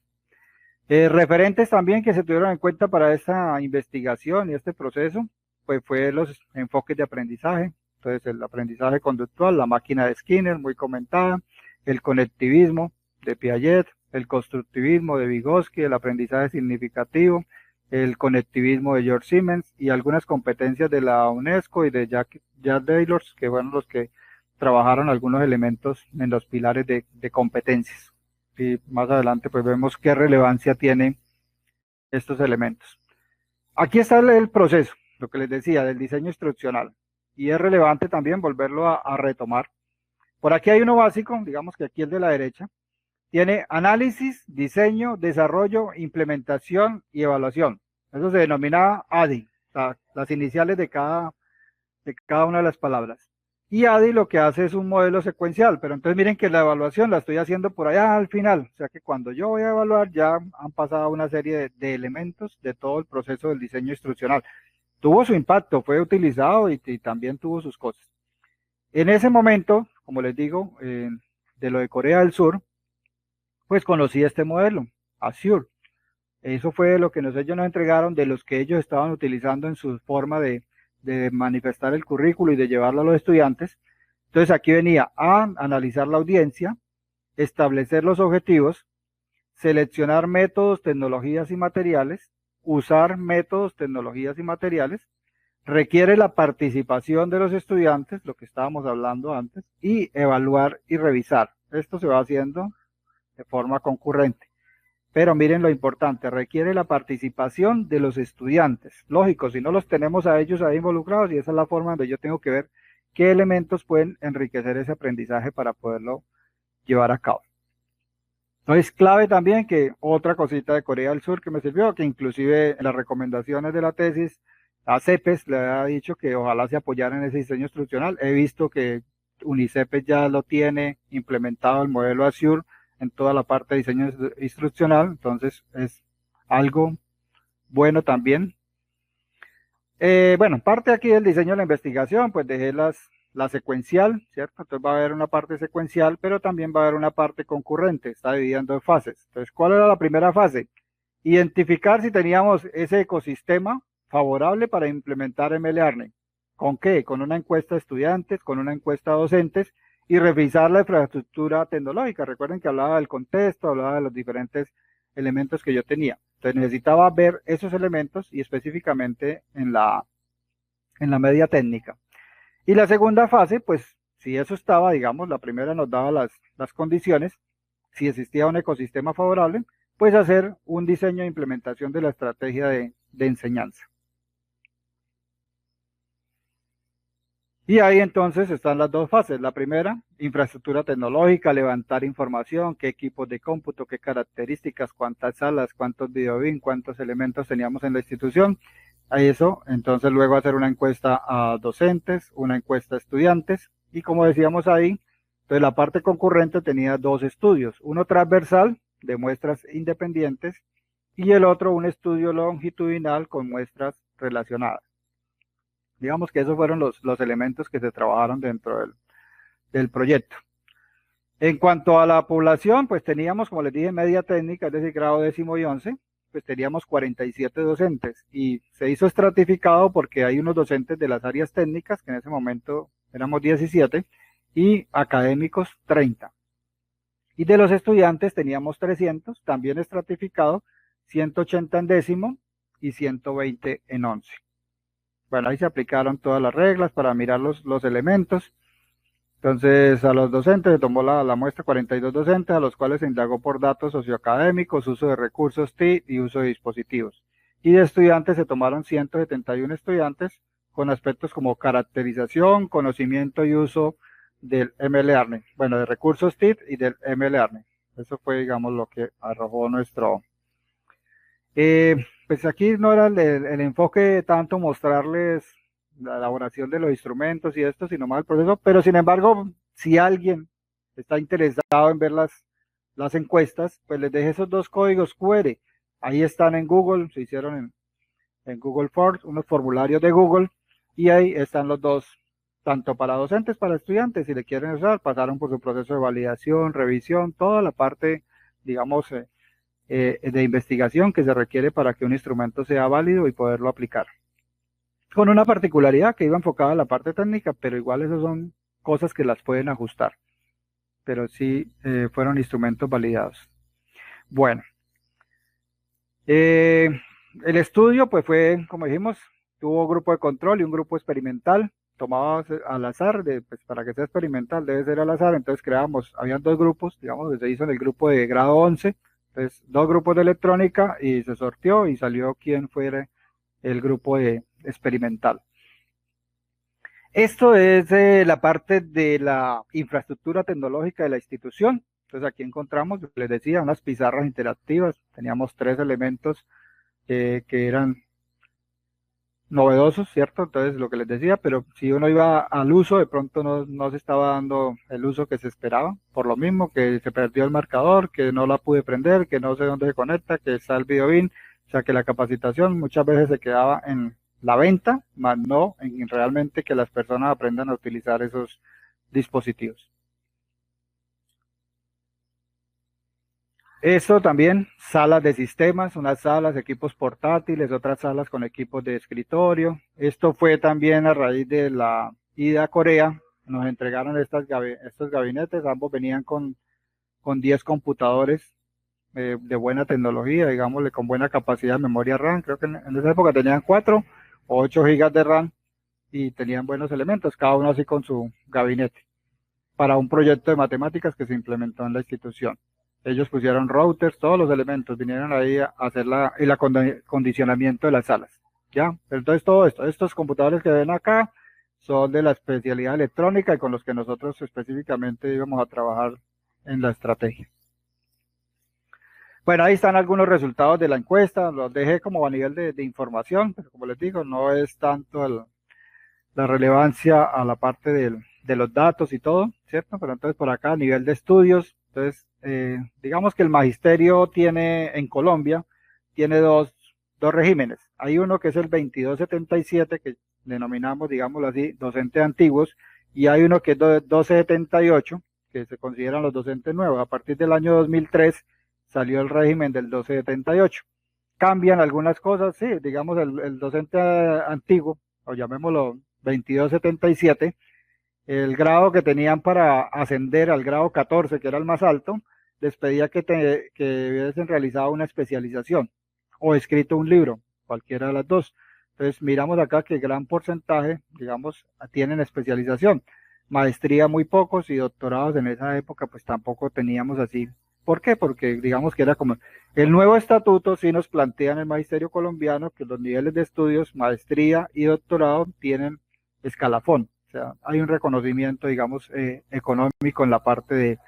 Referentes también que se tuvieron en cuenta para esta investigación y este proceso, pues fue los enfoques de aprendizaje. Entonces el aprendizaje conductual, la máquina de Skinner, muy comentada, el conectivismo de Piaget, el constructivismo de Vygotsky, el aprendizaje significativo, el conectivismo de George Siemens y algunas competencias de la UNESCO y de Jack Taylor, que fueron los que trabajaron algunos elementos en los pilares de competencias. Y más adelante pues vemos qué relevancia tienen estos elementos. Aquí está el proceso, lo que les decía, del diseño instruccional. Y es relevante también volverlo a retomar. Por aquí hay uno básico, digamos que aquí el de la derecha. Tiene análisis, diseño, desarrollo, implementación y evaluación. Eso se denomina ADI, las iniciales de cada una de las palabras. Y ADI lo que hace es un modelo secuencial, pero entonces miren que la evaluación la estoy haciendo por allá al final, o sea que cuando yo voy a evaluar ya han pasado una serie de elementos de todo el proceso del diseño instruccional. Tuvo su impacto, fue utilizado y también tuvo sus cosas. En ese momento, como les digo, de lo de Corea del Sur, pues conocí este modelo, Azure. Eso fue lo que ellos nos entregaron de los que ellos estaban utilizando en su forma de manifestar el currículo y de llevarlo a los estudiantes. Entonces aquí venía a analizar la audiencia, establecer los objetivos, seleccionar métodos, tecnologías y materiales, usar métodos, tecnologías y materiales, requiere la participación de los estudiantes, lo que estábamos hablando antes, y evaluar y revisar. Esto se va haciendo de forma concurrente. Pero miren lo importante, requiere la participación de los estudiantes. Lógico, si no los tenemos a ellos ahí involucrados, y esa es la forma donde yo tengo que ver qué elementos pueden enriquecer ese aprendizaje para poderlo llevar a cabo. Entonces, clave también que otra cosita de Corea del Sur que me sirvió, que inclusive en las recomendaciones de la tesis, a CEPES le había dicho que ojalá se apoyara en ese diseño instruccional. He visto que UNICEPES ya lo tiene implementado el modelo Azure en toda la parte de diseño instruccional, entonces es algo bueno también. Bueno, parte aquí del diseño de la investigación, pues dejé la secuencial, ¿cierto? Entonces va a haber una parte secuencial, pero también va a haber una parte concurrente, está dividida en dos fases. Entonces, ¿cuál era la primera fase? Identificar si teníamos ese ecosistema favorable para implementar MLearning. ¿Con qué? Con una encuesta de estudiantes, con una encuesta de docentes, y revisar la infraestructura tecnológica. Recuerden que hablaba del contexto, hablaba de los diferentes elementos que yo tenía. Entonces necesitaba ver esos elementos y específicamente en la media técnica. Y la segunda fase, pues si eso estaba, digamos, la primera nos daba las condiciones, si existía un ecosistema favorable, pues hacer un diseño e implementación de la estrategia de enseñanza. Y ahí entonces están las dos fases. La primera, infraestructura tecnológica, levantar información, qué equipos de cómputo, qué características, cuántas salas, cuántos videobin, cuántos elementos teníamos en la institución. A eso, entonces luego hacer una encuesta a docentes, una encuesta a estudiantes. Y como decíamos ahí, entonces la parte concurrente tenía dos estudios. Uno transversal, de muestras independientes, y el otro un estudio longitudinal con muestras relacionadas. Digamos que esos fueron los elementos que se trabajaron dentro del proyecto. En cuanto a la población, pues teníamos, como les dije, media técnica, es decir, grado 10º y 11, pues teníamos 47 docentes y se hizo estratificado porque hay unos docentes de las áreas técnicas, que en ese momento éramos 17, y académicos 30. Y de los estudiantes teníamos 300, también estratificado, 180 en 10º y 120 en 11. Bueno, ahí se aplicaron todas las reglas para mirar los elementos. Entonces, a los docentes se tomó la muestra 42 docentes, a los cuales se indagó por datos socioacadémicos, uso de recursos TIC y uso de dispositivos. Y de estudiantes se tomaron 171 estudiantes con aspectos como caracterización, conocimiento y uso del MLearning. Bueno, de recursos TIC y del MLearning. Eso fue, digamos, lo que arrojó nuestro... pues aquí no era el enfoque tanto mostrarles la elaboración de los instrumentos y esto, sino más el proceso, pero sin embargo, si alguien está interesado en ver las encuestas, pues les dejé esos dos códigos QR, ahí están en Google, se hicieron en Google Forms, unos formularios de Google, y ahí están los dos, tanto para docentes, para estudiantes, si le quieren usar, pasaron por su proceso de validación, revisión, toda la parte, digamos, de investigación que se requiere para que un instrumento sea válido y poderlo aplicar. Con una particularidad que iba enfocada a la parte técnica, pero igual esas son cosas que las pueden ajustar. Pero sí fueron instrumentos validados. Bueno. El estudio pues fue, como dijimos, tuvo grupo de control y un grupo experimental. Tomaba al azar, pues para que sea experimental debe ser al azar. Entonces creamos, habían dos grupos, digamos, que se hizo en el grupo de grado 11. Entonces, dos grupos de electrónica y se sorteó y salió quién fuera el grupo experimental. Esto es la parte de la infraestructura tecnológica de la institución. Entonces aquí encontramos, les decía, unas pizarras interactivas. Teníamos 3 elementos que eran novedosos, ¿cierto? Entonces lo que les decía, pero si uno iba al uso, de pronto no se estaba dando el uso que se esperaba. Por lo mismo que se perdió el marcador, que no la pude prender, que no sé dónde se conecta, que está el video bin. O sea que la capacitación muchas veces se quedaba en la venta, más no en realmente que las personas aprendan a utilizar esos dispositivos. Esto también, salas de sistemas, unas salas, equipos portátiles, otras salas con equipos de escritorio. Esto fue también a raíz de la ida a Corea. Nos entregaron estos gabinetes, ambos venían con 10 computadores de buena tecnología, digámosle, con buena capacidad de memoria RAM. Creo que en esa época tenían 4 o 8 gigas de RAM y tenían buenos elementos, cada uno así con su gabinete, para un proyecto de matemáticas que se implementó en la institución. Ellos pusieron routers, todos los elementos, vinieron ahí a hacer el acondicionamiento de las salas. ¿Ya? Pero entonces todo esto, estos computadores que ven acá son de la especialidad electrónica y con los que nosotros específicamente íbamos a trabajar en la estrategia. Bueno, ahí están algunos resultados de la encuesta, los dejé como a nivel de información, pero como les digo, no es tanto la relevancia a la parte de los datos y todo, ¿cierto? Pero entonces por acá a nivel de estudios, entonces digamos que el magisterio tiene en Colombia, tiene dos regímenes. Hay uno que es el 2277, que denominamos, digámoslo así, docentes antiguos, y hay uno que es 1278, que se consideran los docentes nuevos. A partir del año 2003 salió el régimen del 1278. Cambian algunas cosas, sí, digamos el docente antiguo, o llamémoslo 2277, el grado que tenían para ascender al grado 14, que era el más alto, les pedía que hubiesen realizado una especialización o escrito un libro, cualquiera de las dos. Entonces miramos acá que gran porcentaje, digamos, tienen especialización. Maestría muy pocos y doctorados en esa época pues tampoco teníamos así. ¿Por qué? Porque digamos que era como el nuevo estatuto sí nos plantea en el magisterio colombiano que los niveles de estudios, maestría y doctorado tienen escalafón. O sea, hay un reconocimiento, digamos, económico en la parte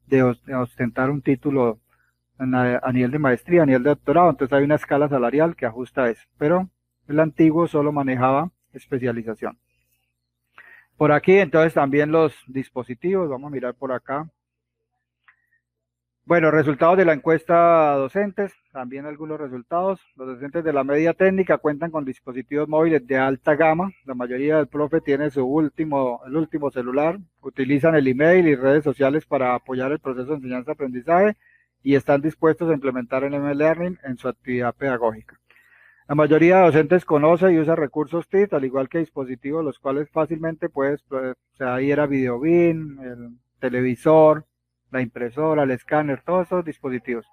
de ostentar un título a nivel de maestría, a nivel de doctorado. Entonces hay una escala salarial que ajusta eso. Pero el antiguo solo manejaba especialización. Por aquí, entonces, también los dispositivos. Vamos a mirar por acá. Bueno, resultados de la encuesta docentes, también algunos resultados. Los docentes de la media técnica cuentan con dispositivos móviles de alta gama. La mayoría del profe tiene el último celular. Utilizan el email y redes sociales para apoyar el proceso de enseñanza-aprendizaje y están dispuestos a implementar el M-Learning en su actividad pedagógica. La mayoría de docentes conoce y usa recursos TIC, al igual que dispositivos los cuales fácilmente puedes, o sea, ahí era videobin, el televisor, la impresora, el escáner, todos esos dispositivos.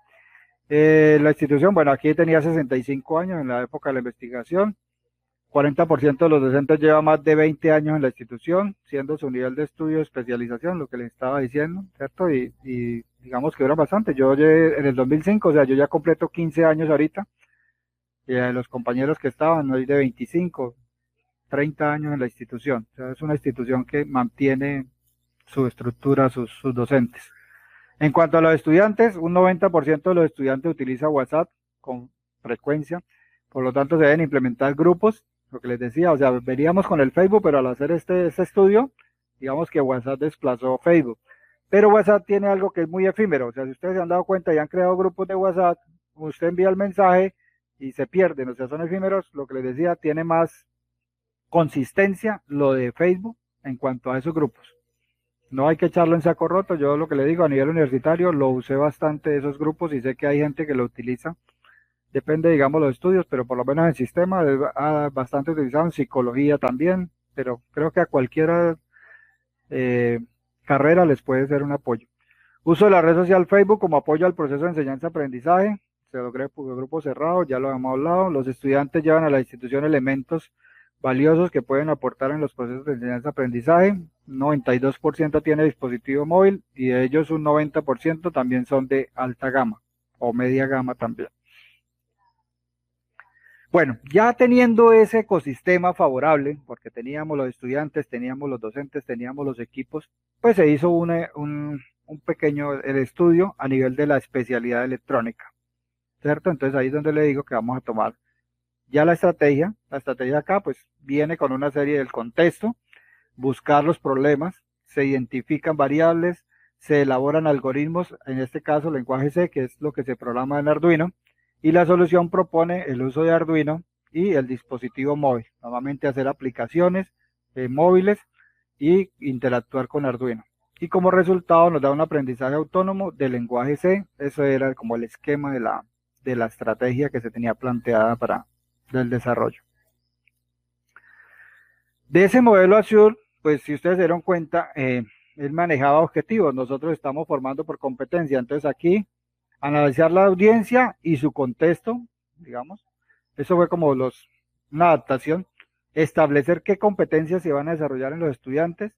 La institución, bueno, aquí tenía 65 años en la época de la investigación. 40% de los docentes lleva más de 20 años en la institución, siendo su nivel de estudio de especialización, lo que les estaba diciendo, ¿cierto? Y digamos que era bastante. Yo llegué en el 2005, o sea, yo ya completo 15 años ahorita. Y los compañeros que estaban, hoy de 25, 30 años en la institución. O sea, es una institución que mantiene su estructura, sus docentes. En cuanto a los estudiantes, un 90% de los estudiantes utiliza WhatsApp con frecuencia, por lo tanto se deben implementar grupos, lo que les decía, o sea, veníamos con el Facebook, pero al hacer este estudio, digamos que WhatsApp desplazó Facebook. Pero WhatsApp tiene algo que es muy efímero, o sea, si ustedes se han dado cuenta y han creado grupos de WhatsApp, usted envía el mensaje y se pierden, o sea, son efímeros, lo que les decía, tiene más consistencia lo de Facebook en cuanto a esos grupos. No hay que echarlo en saco roto, yo lo que le digo a nivel universitario, lo usé bastante esos grupos y sé que hay gente que lo utiliza, depende digamos los estudios, pero por lo menos el sistema es bastante utilizado en psicología también, pero creo que a cualquier carrera les puede ser un apoyo. Uso de la red social Facebook como apoyo al proceso de enseñanza-aprendizaje, se logré por grupo cerrado, ya lo hemos hablado, los estudiantes llevan a la institución elementos valiosos que pueden aportar en los procesos de enseñanza-aprendizaje. 92% tiene dispositivo móvil y de ellos un 90% también son de alta gama o media gama también. Bueno, ya teniendo ese ecosistema favorable, porque teníamos los estudiantes, teníamos los docentes, teníamos los equipos, pues se hizo un pequeño el estudio a nivel de la especialidad electrónica, ¿cierto? Entonces ahí es donde le digo que vamos a tomar ya la estrategia acá pues viene con una serie del contexto, buscar los problemas, se identifican variables, se elaboran algoritmos, en este caso lenguaje C, que es lo que se programa en Arduino, y la solución propone el uso de Arduino y el dispositivo móvil, normalmente hacer aplicaciones móviles y interactuar con Arduino. Y como resultado nos da un aprendizaje autónomo del lenguaje C, eso era como el esquema de la estrategia que se tenía planteada para el desarrollo. De ese modelo Azure, pues si ustedes se dieron cuenta, él manejaba objetivos, nosotros estamos formando por competencia, entonces aquí analizar la audiencia y su contexto, digamos, eso fue como una adaptación, establecer qué competencias se van a desarrollar en los estudiantes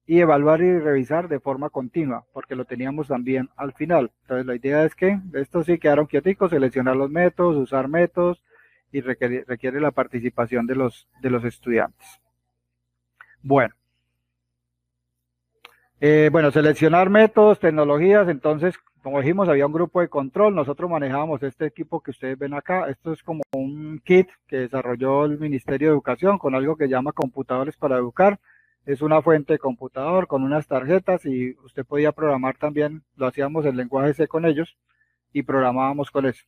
y evaluar y revisar de forma continua, porque lo teníamos también al final. Entonces la idea es que estos sí quedaron quieticos, seleccionar los métodos, usar métodos y requiere la participación de los estudiantes. Bueno, seleccionar métodos, tecnologías, entonces, como dijimos, había un grupo de control, nosotros manejábamos este equipo que ustedes ven acá, esto es como un kit que desarrolló el Ministerio de Educación con algo que llama computadores para educar, es una fuente de computador con unas tarjetas y usted podía programar también, lo hacíamos en lenguaje C con ellos y programábamos con eso.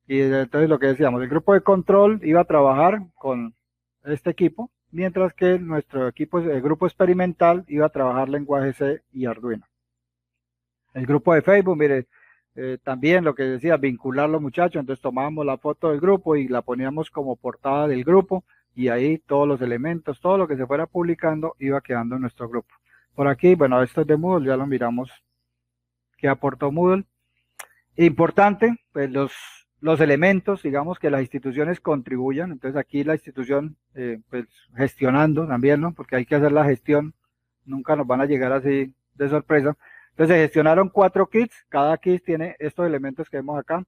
Y entonces lo que decíamos, el grupo de control iba a trabajar con este equipo, mientras que nuestro equipo, el grupo experimental, iba a trabajar lenguaje C y Arduino. El grupo de Facebook, mire, también lo que decía, vincular a los muchachos, entonces tomábamos la foto del grupo y la poníamos como portada del grupo, y ahí todos los elementos, todo lo que se fuera publicando iba quedando en nuestro grupo. Por aquí, bueno, esto es de Moodle, ya lo miramos, qué aportó Moodle. Importante, pues los elementos, digamos, que las instituciones contribuyan. Entonces aquí la institución, pues gestionando también, ¿no? Porque hay que hacer la gestión, nunca nos van a llegar así de sorpresa. Entonces se gestionaron 4 kits, cada kit tiene estos elementos que vemos acá,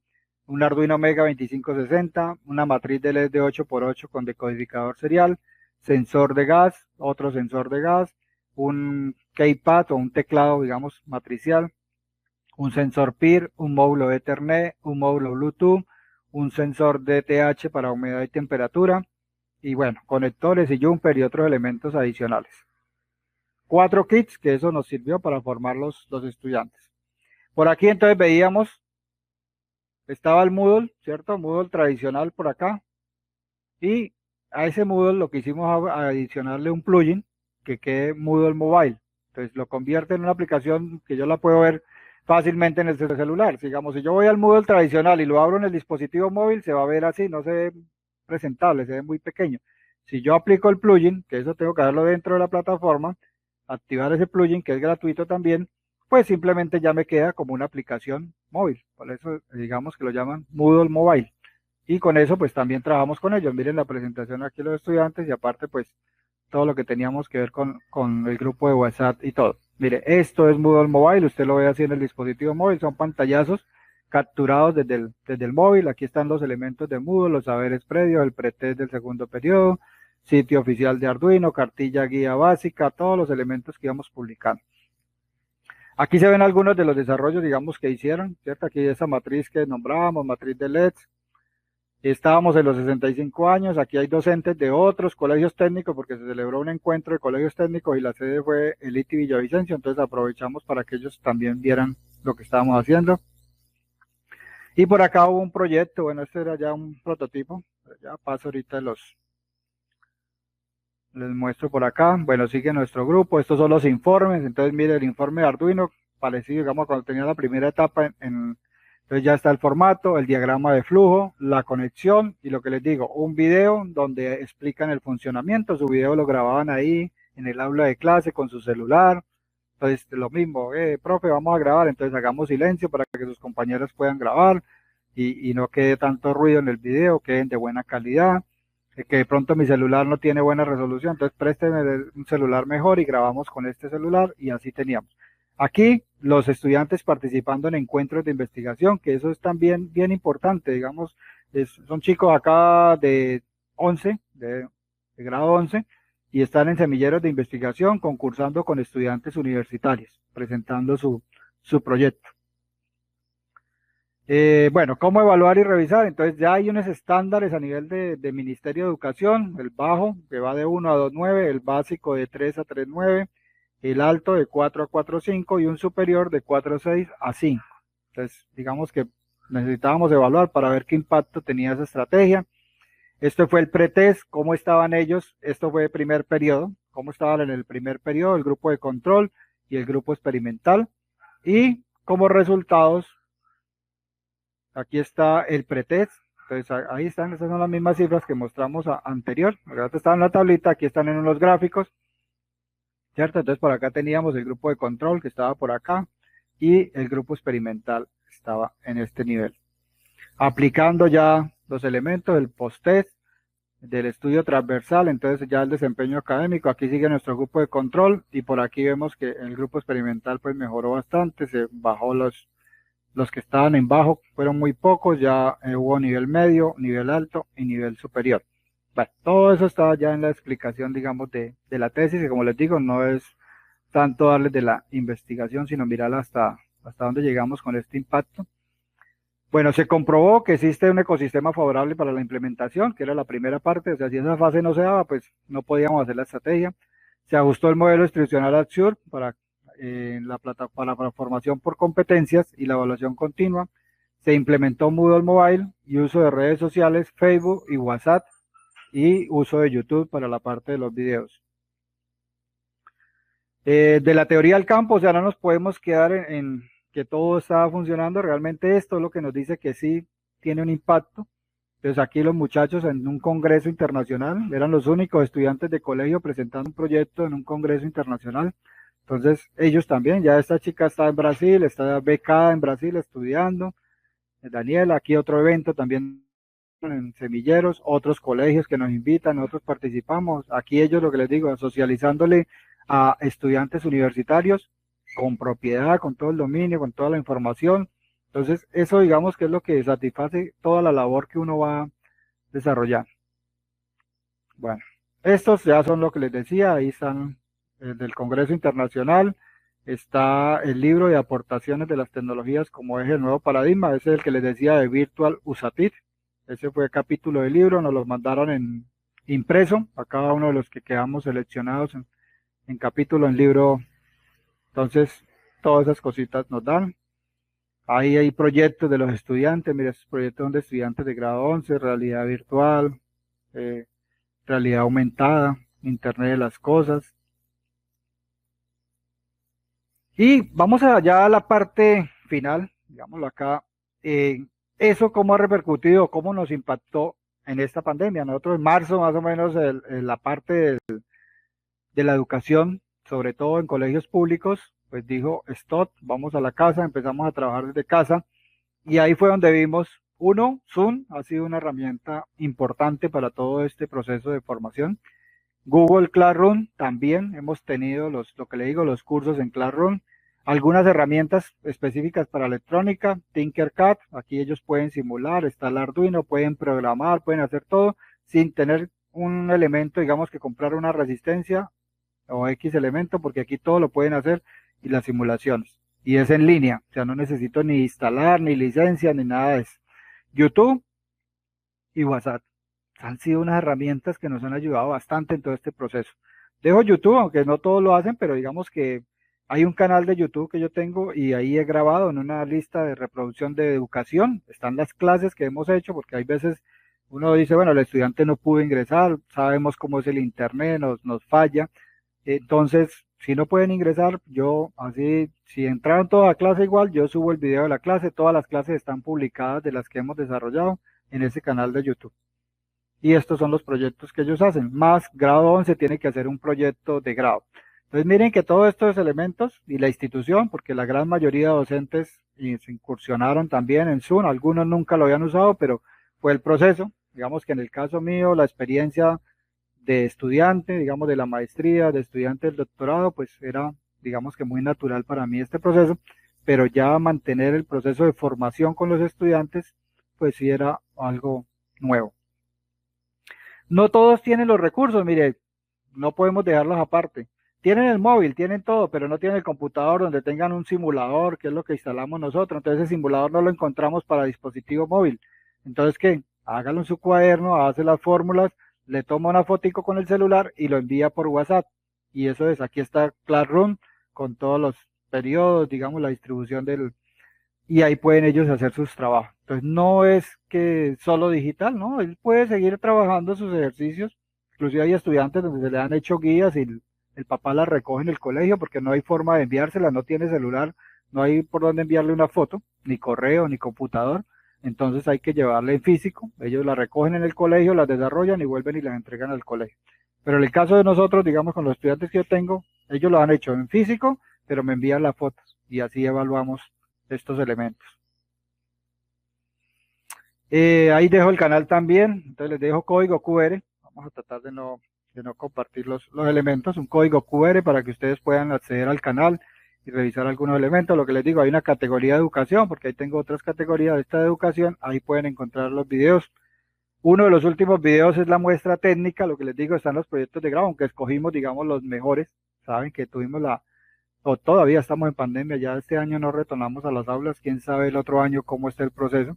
un Arduino Mega 2560, una matriz de LED de 8x8 con decodificador serial, sensor de gas, otro sensor de gas, un keypad o un teclado, digamos, matricial, un sensor PIR, un módulo Ethernet, un módulo Bluetooth, un sensor DTH para humedad y temperatura, y bueno, conectores y jumper y otros elementos adicionales. 4 kits, que eso nos sirvió para formar los estudiantes. Por aquí entonces veíamos, estaba el Moodle, ¿cierto? Moodle tradicional por acá, y a ese Moodle lo que hicimos es adicionarle un plugin que quede Moodle Mobile. Entonces lo convierte en una aplicación que yo la puedo ver fácilmente en el celular. Digamos, si yo voy al Moodle tradicional y lo abro en el dispositivo móvil, se va a ver así, no se ve presentable, se ve muy pequeño. Si yo aplico el plugin, que eso tengo que hacerlo dentro de la plataforma, activar ese plugin que es gratuito también, pues simplemente ya me queda como una aplicación móvil. Por eso digamos que lo llaman Moodle Mobile. Y con eso pues también trabajamos con ellos. Miren la presentación aquí los estudiantes y aparte pues todo lo que teníamos que ver con el grupo de WhatsApp y todo. Mire, esto es Moodle Mobile, usted lo ve así en el dispositivo móvil, son pantallazos capturados desde el móvil. Aquí están los elementos de Moodle, los saberes previos, el pretest del segundo periodo, sitio oficial de Arduino, cartilla guía básica, todos los elementos que íbamos publicando. Aquí se ven algunos de los desarrollos, digamos, que hicieron, ¿cierto? Aquí esa matriz que nombrábamos, matriz de LEDs. Estábamos en los 65 años, aquí hay docentes de otros colegios técnicos porque se celebró un encuentro de colegios técnicos y la sede fue el ITI Villavicencio, entonces aprovechamos para que ellos también vieran lo que estábamos haciendo. Y por acá hubo un proyecto, bueno, este era ya un prototipo, ya paso ahorita les muestro por acá. Bueno, sigue nuestro grupo, estos son los informes, entonces mire el informe de Arduino, parecido, digamos, cuando tenía la primera etapa entonces ya está el formato, el diagrama de flujo, la conexión y lo que les digo, un video donde explican el funcionamiento, su video lo grababan ahí en el aula de clase con su celular, entonces lo mismo, profe, vamos a grabar, entonces hagamos silencio para que sus compañeros puedan grabar y no quede tanto ruido en el video, queden de buena calidad, que de pronto mi celular no tiene buena resolución, entonces présteme un celular mejor y grabamos con este celular y así teníamos. Aquí los estudiantes participando en encuentros de investigación, que eso es también bien importante, digamos, son chicos acá de 11, de grado 11, y están en semilleros de investigación concursando con estudiantes universitarios, presentando su proyecto. Bueno, ¿cómo evaluar y revisar? Entonces ya hay unos estándares a nivel de Ministerio de Educación, el bajo que va de 1 a 2.9, el básico de 3 a 3.9, el alto de 4 a 4.5 y un superior de 4.6 a 5. Entonces, digamos que necesitábamos evaluar para ver qué impacto tenía esa estrategia. Este fue el pretest, cómo estaban ellos, esto fue el primer periodo, cómo estaban en el primer periodo, el grupo de control y el grupo experimental. Y como resultados, aquí está el pretest. Entonces ahí están, estas son las mismas cifras que mostramos anterior. Acá están en la tablita, aquí están en los gráficos, ¿cierto? Entonces por acá teníamos el grupo de control que estaba por acá y el grupo experimental estaba en este nivel. Aplicando ya los elementos del post-test, del estudio transversal, entonces ya el desempeño académico, aquí sigue nuestro grupo de control y por aquí vemos que el grupo experimental pues mejoró bastante, se bajó los que estaban en bajo, fueron muy pocos, ya hubo nivel medio, nivel alto y nivel superior. Bueno, todo eso está ya en la explicación, digamos, de la tesis, que como les digo, no es tanto darles de la investigación, sino mirar hasta dónde llegamos con este impacto. Bueno, se comprobó que existe un ecosistema favorable para la implementación, que era la primera parte, o sea, si esa fase no se daba, pues no podíamos hacer la estrategia. Se ajustó el modelo institucional Azure para la formación por competencias y la evaluación continua. Se implementó Moodle Mobile y uso de redes sociales, Facebook y WhatsApp, y uso de YouTube para la parte de los videos. De la teoría al campo, o sea, no nos podemos quedar en que todo estaba funcionando, realmente esto es lo que nos dice que sí tiene un impacto. Entonces aquí los muchachos en un congreso internacional, eran los únicos estudiantes de colegio presentando un proyecto en un congreso internacional. Entonces ellos también, ya esta chica está en Brasil, está becada en Brasil estudiando. Daniela, aquí otro evento también en semilleros, otros colegios que nos invitan, nosotros participamos. Aquí ellos, lo que les digo, socializándole a estudiantes universitarios con propiedad, con todo el dominio, con toda la información. Entonces, eso digamos que es lo que satisface toda la labor que uno va a desarrollar. Bueno, estos ya son lo que les decía, ahí están del Congreso Internacional, está el libro de aportaciones de las tecnologías como eje del nuevo paradigma, ese es el que les decía de Virtual USAPID, ese fue el capítulo del libro, nos los mandaron en impreso a cada uno de los que quedamos seleccionados en capítulo, en libro. Entonces, todas esas cositas nos dan. Ahí hay proyectos de los estudiantes, mira, esos proyectos son de estudiantes de grado 11, realidad virtual, realidad aumentada, Internet de las cosas. Y vamos allá a la parte final, digámoslo acá, eso cómo ha repercutido, cómo nos impactó en esta pandemia. Nosotros en marzo más o menos la parte de la educación, sobre todo en colegios públicos, pues dijo, stop, vamos a la casa, empezamos a trabajar desde casa y ahí fue donde vimos, uno, Zoom ha sido una herramienta importante para todo este proceso de formación. Google Classroom también hemos tenido lo que le digo, los cursos en Classroom, algunas herramientas específicas para electrónica, Tinkercad, aquí ellos pueden simular, está el Arduino, pueden programar, pueden hacer todo sin tener un elemento, digamos que comprar una resistencia o X elemento, porque aquí todo lo pueden hacer y las simulaciones. Y es en línea, o sea, no necesito ni instalar, ni licencia, ni nada de eso. YouTube y WhatsApp han sido unas herramientas que nos han ayudado bastante en todo este proceso. Dejo YouTube, aunque no todos lo hacen, pero digamos que hay un canal de YouTube que yo tengo y ahí he grabado en una lista de reproducción de educación. Están las clases que hemos hecho, porque hay veces uno dice, bueno, el estudiante no pudo ingresar, sabemos cómo es el internet, nos falla. Entonces, si no pueden ingresar, yo así, si entraron toda la clase igual, yo subo el video de la clase, todas las clases están publicadas de las que hemos desarrollado en ese canal de YouTube. Y estos son los proyectos que ellos hacen, más grado 11 tiene que hacer un proyecto de grado. Entonces miren que todos estos elementos y la institución, porque la gran mayoría de docentes se incursionaron también en Zoom, algunos nunca lo habían usado, pero fue el proceso, digamos que en el caso mío, la experiencia de estudiante, digamos de la maestría, de estudiante del doctorado, pues era, digamos que muy natural para mí este proceso, pero ya mantener el proceso de formación con los estudiantes, pues sí era algo nuevo. No todos tienen los recursos, mire, no podemos dejarlos aparte. Tienen el móvil, tienen todo, pero no tienen el computador donde tengan un simulador, que es lo que instalamos nosotros. Entonces ese simulador no lo encontramos para dispositivo móvil. Entonces, ¿qué? Hágalo en su cuaderno, hace las fórmulas, le toma una fotico con el celular y lo envía por WhatsApp. Y eso es, aquí está Classroom con todos los periodos, digamos, la distribución y ahí pueden ellos hacer sus trabajos. Entonces no es que solo digital, ¿no? Él puede seguir trabajando sus ejercicios. Inclusive hay estudiantes donde se le han hecho guías y el papá las recoge en el colegio porque no hay forma de enviárselas, no tiene celular, no hay por dónde enviarle una foto, ni correo, ni computador. Entonces hay que llevarla en físico, ellos la recogen en el colegio, las desarrollan y vuelven y las entregan al colegio. Pero en el caso de nosotros, digamos, con los estudiantes que yo tengo, ellos lo han hecho en físico, pero me envían las fotos y así evaluamos estos elementos. Ahí dejo el canal también, entonces les dejo código QR, vamos a tratar de no compartir los elementos, un código QR para que ustedes puedan acceder al canal y revisar algunos elementos. Lo que les digo, hay una categoría de educación, porque ahí tengo otras categorías de esta de educación, ahí pueden encontrar los videos. Uno de los últimos videos es la muestra técnica, lo que les digo, están los proyectos de grado, aunque escogimos, digamos, los mejores, saben que tuvimos o todavía estamos en pandemia, ya este año no retornamos a las aulas, quién sabe el otro año cómo está el proceso,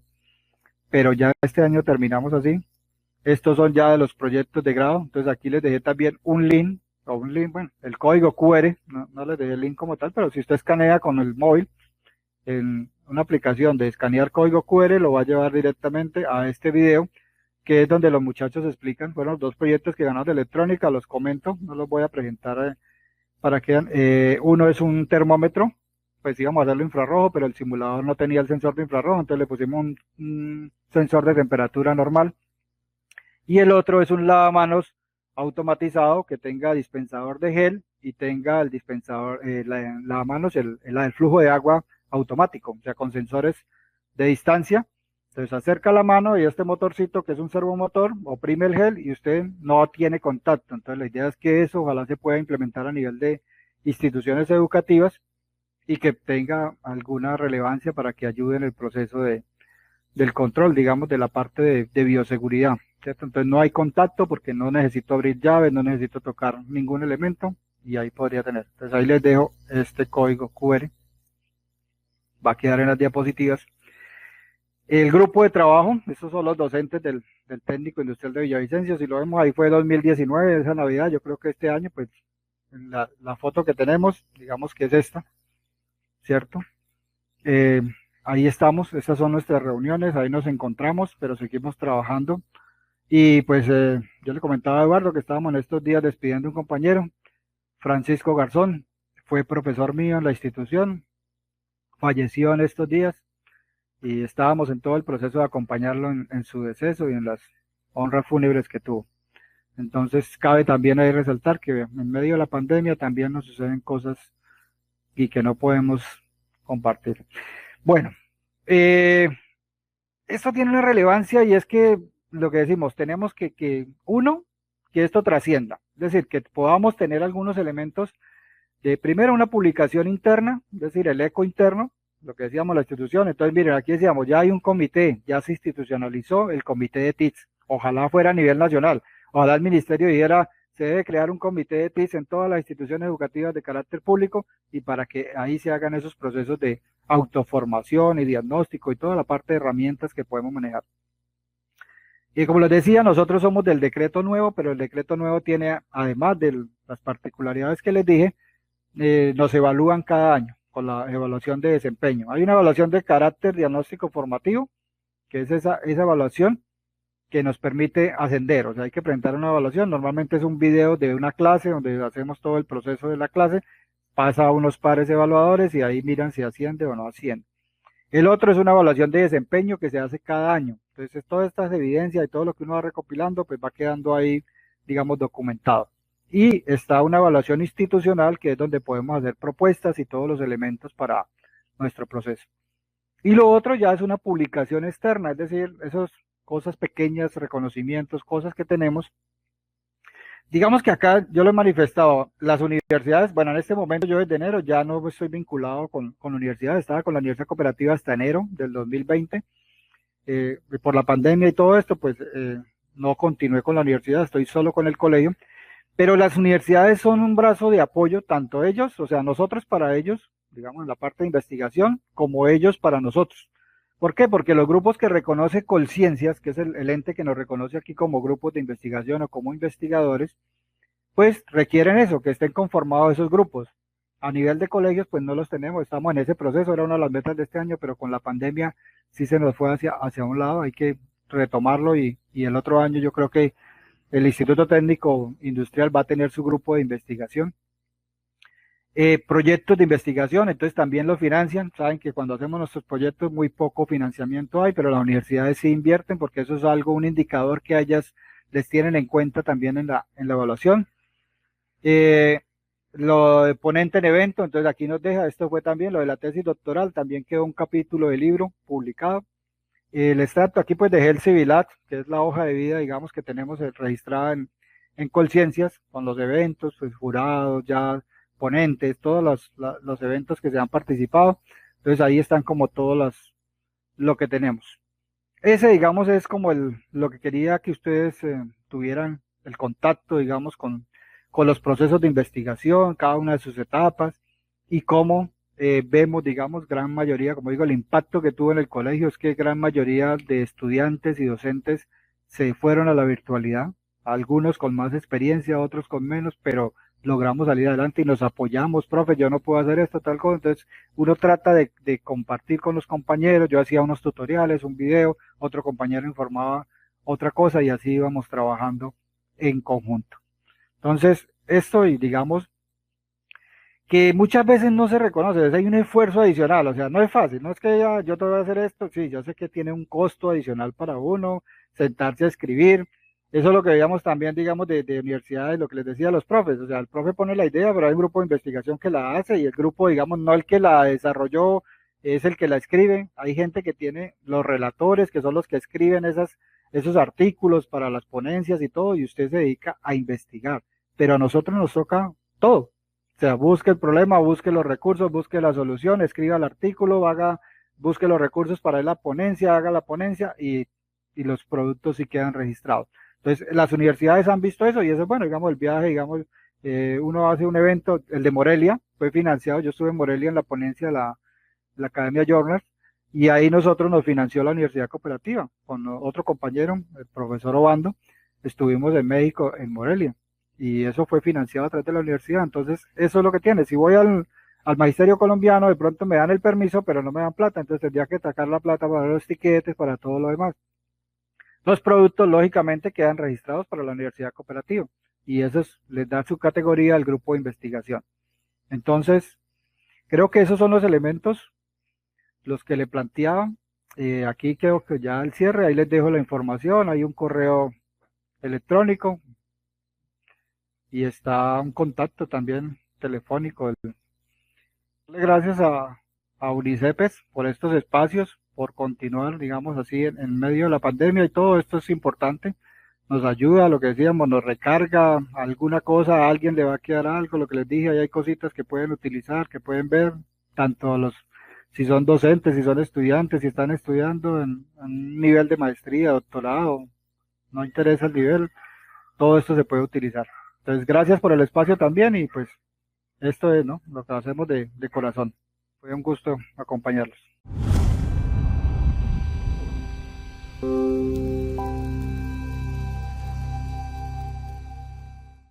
pero ya este año terminamos así. Estos son ya de los proyectos de grado, entonces aquí les dejé también un link, bueno, el código QR, no les dejé el link como tal, pero si usted escanea con el móvil, en una aplicación de escanear código QR, lo va a llevar directamente a este video, que es donde los muchachos explican, fueron los dos proyectos que ganaron de electrónica, los comento, no los voy a presentar para que vean. Uno es un termómetro, pues íbamos a hacerlo infrarrojo, pero el simulador no tenía el sensor de infrarrojo, entonces le pusimos un sensor de temperatura normal. Y el otro es un lavamanos automatizado que tenga dispensador de gel y tenga el dispensador, lavamanos, el flujo de agua automático, o sea, con sensores de distancia. Entonces acerca la mano y este motorcito, que es un servomotor, oprime el gel y usted no tiene contacto. Entonces la idea es que eso ojalá se pueda implementar a nivel de instituciones educativas y que tenga alguna relevancia para que ayude en el proceso del control, digamos, de la parte de bioseguridad, ¿cierto? Entonces no hay contacto porque no necesito abrir llaves, no necesito tocar ningún elemento y ahí podría tener. Entonces ahí les dejo este código QR, va a quedar en las diapositivas. El grupo de trabajo, estos son los docentes del técnico industrial de Villavicencio, si lo vemos ahí fue 2019, esa Navidad, yo creo que este año, pues la foto que tenemos, digamos que es esta, ¿cierto? Ahí estamos, estas son nuestras reuniones, ahí nos encontramos, pero seguimos trabajando. Y pues yo le comentaba a Eduardo que estábamos en estos días despidiendo a un compañero, Francisco Garzón, fue profesor mío en la institución, falleció en estos días y estábamos en todo el proceso de acompañarlo en su deceso y en las honras fúnebres que tuvo. Entonces cabe también ahí resaltar que en medio de la pandemia también nos suceden cosas y que no podemos compartir. Bueno, esto tiene una relevancia y es que lo que decimos, tenemos que esto trascienda, es decir, que podamos tener algunos elementos de primero una publicación interna, es decir, el eco interno, lo que decíamos la institución. Entonces miren, aquí decíamos, ya hay un comité, ya se institucionalizó el comité de TICS, ojalá fuera a nivel nacional, ojalá el ministerio dijera, se debe crear un comité de TICS en todas las instituciones educativas de carácter público y para que ahí se hagan esos procesos de autoformación y diagnóstico y toda la parte de herramientas que podemos manejar. Y como les decía, nosotros somos del decreto nuevo, pero el decreto nuevo tiene, además de las particularidades que les dije, nos evalúan cada año con la evaluación de desempeño. Hay una evaluación de carácter diagnóstico formativo, que es esa evaluación que nos permite ascender, o sea, hay que presentar una evaluación, normalmente es un video de una clase donde hacemos todo el proceso de la clase, pasa a unos pares evaluadores y ahí miran si asciende o no asciende. El otro es una evaluación de desempeño que se hace cada año. Entonces, todas estas evidencias y todo lo que uno va recopilando, pues va quedando ahí, digamos, documentado. Y está una evaluación institucional, que es donde podemos hacer propuestas y todos los elementos para nuestro proceso. Y lo otro ya es una publicación externa, es decir, esas cosas pequeñas, reconocimientos, cosas que tenemos. Digamos que acá yo lo he manifestado, las universidades, bueno, en este momento yo desde enero ya no estoy vinculado con universidades, estaba con la Universidad Cooperativa hasta enero del 2020. por la pandemia y todo esto, pues no continué con la universidad, estoy solo con el colegio, pero las universidades son un brazo de apoyo, tanto ellos, o sea, nosotros para ellos, digamos, en la parte de investigación, como ellos para nosotros. ¿Por qué? Porque los grupos que reconoce Colciencias, que es el ente que nos reconoce aquí como grupos de investigación o como investigadores, pues requieren eso, que estén conformados esos grupos. A nivel de colegios, pues no los tenemos, estamos en ese proceso, era una de las metas de este año, pero con la pandemia sí se nos fue hacia un lado, hay que retomarlo y el otro año yo creo que el Instituto Técnico Industrial va a tener su grupo de investigación. Proyectos de investigación, entonces también los financian, saben que cuando hacemos nuestros proyectos muy poco financiamiento hay, pero las universidades sí invierten porque eso es algo, un indicador que a ellas les tienen en cuenta también en la evaluación. Eh, lo de ponente en evento, entonces aquí nos deja, esto fue también lo de la tesis doctoral, también quedó un capítulo de libro publicado. El extracto aquí pues dejé el Civilat, que es la hoja de vida, digamos, que tenemos registrada en Colciencias, con los eventos, pues jurados, ya ponentes, todos los eventos que se han participado. Entonces ahí están como todos lo que tenemos. Ese, digamos, es como lo que quería que ustedes tuvieran el contacto, digamos, con los procesos de investigación, cada una de sus etapas y cómo vemos, digamos, gran mayoría, como digo, el impacto que tuvo en el colegio es que gran mayoría de estudiantes y docentes se fueron a la virtualidad, algunos con más experiencia, otros con menos, pero logramos salir adelante y nos apoyamos, profe, yo no puedo hacer esto, tal cosa, entonces uno trata de compartir con los compañeros, yo hacía unos tutoriales, un video, otro compañero informaba otra cosa y así íbamos trabajando en conjunto. Entonces, esto y digamos que muchas veces no se reconoce, a veces hay un esfuerzo adicional, o sea, no es fácil, no es que yo te voy a hacer esto, sí, yo sé que tiene un costo adicional para uno, sentarse a escribir, eso es lo que veíamos también, digamos, de universidades, lo que les decía a los profes, o sea, el profe pone la idea, pero hay un grupo de investigación que la hace y el grupo, digamos, no el que la desarrolló, es el que la escribe, hay gente que tiene los relatores, que son los que escriben esos artículos para las ponencias y todo, y usted se dedica a investigar, pero a nosotros nos toca todo. O sea, busque el problema, busque los recursos, busque la solución, escriba el artículo, busque los recursos para la ponencia, haga la ponencia y los productos sí quedan registrados. Entonces, las universidades han visto eso y eso es bueno, digamos, el viaje, digamos, uno hace un evento, el de Morelia, fue financiado, yo estuve en Morelia en la ponencia de la Academia Journal y ahí nosotros nos financió la Universidad Cooperativa con otro compañero, el profesor Obando, estuvimos en México, en Morelia y eso fue financiado a través de la universidad. Entonces, eso es lo que tiene. Si voy al magisterio colombiano, de pronto me dan el permiso, pero no me dan plata, entonces tendría que sacar la plata para los tiquetes, para todo lo demás. Los productos, lógicamente, quedan registrados para la universidad cooperativa y eso les da su categoría al grupo de investigación. Entonces, creo que esos son los elementos, los que le planteaba. Aquí creo que ya el cierre, ahí les dejo la información, hay un correo electrónico, y está un contacto también telefónico. Gracias a UNICEPES por estos espacios, por continuar, digamos así, en medio de la pandemia y todo esto es importante. Nos ayuda, lo que decíamos, nos recarga alguna cosa, a alguien le va a quedar algo, lo que les dije, ahí hay cositas que pueden utilizar, que pueden ver, tanto si son docentes, si son estudiantes, si están estudiando en un nivel de maestría, doctorado, no interesa el nivel, todo esto se puede utilizar. Entonces, gracias por el espacio también y pues esto es, ¿no? Lo que hacemos de corazón. Fue un gusto acompañarlos.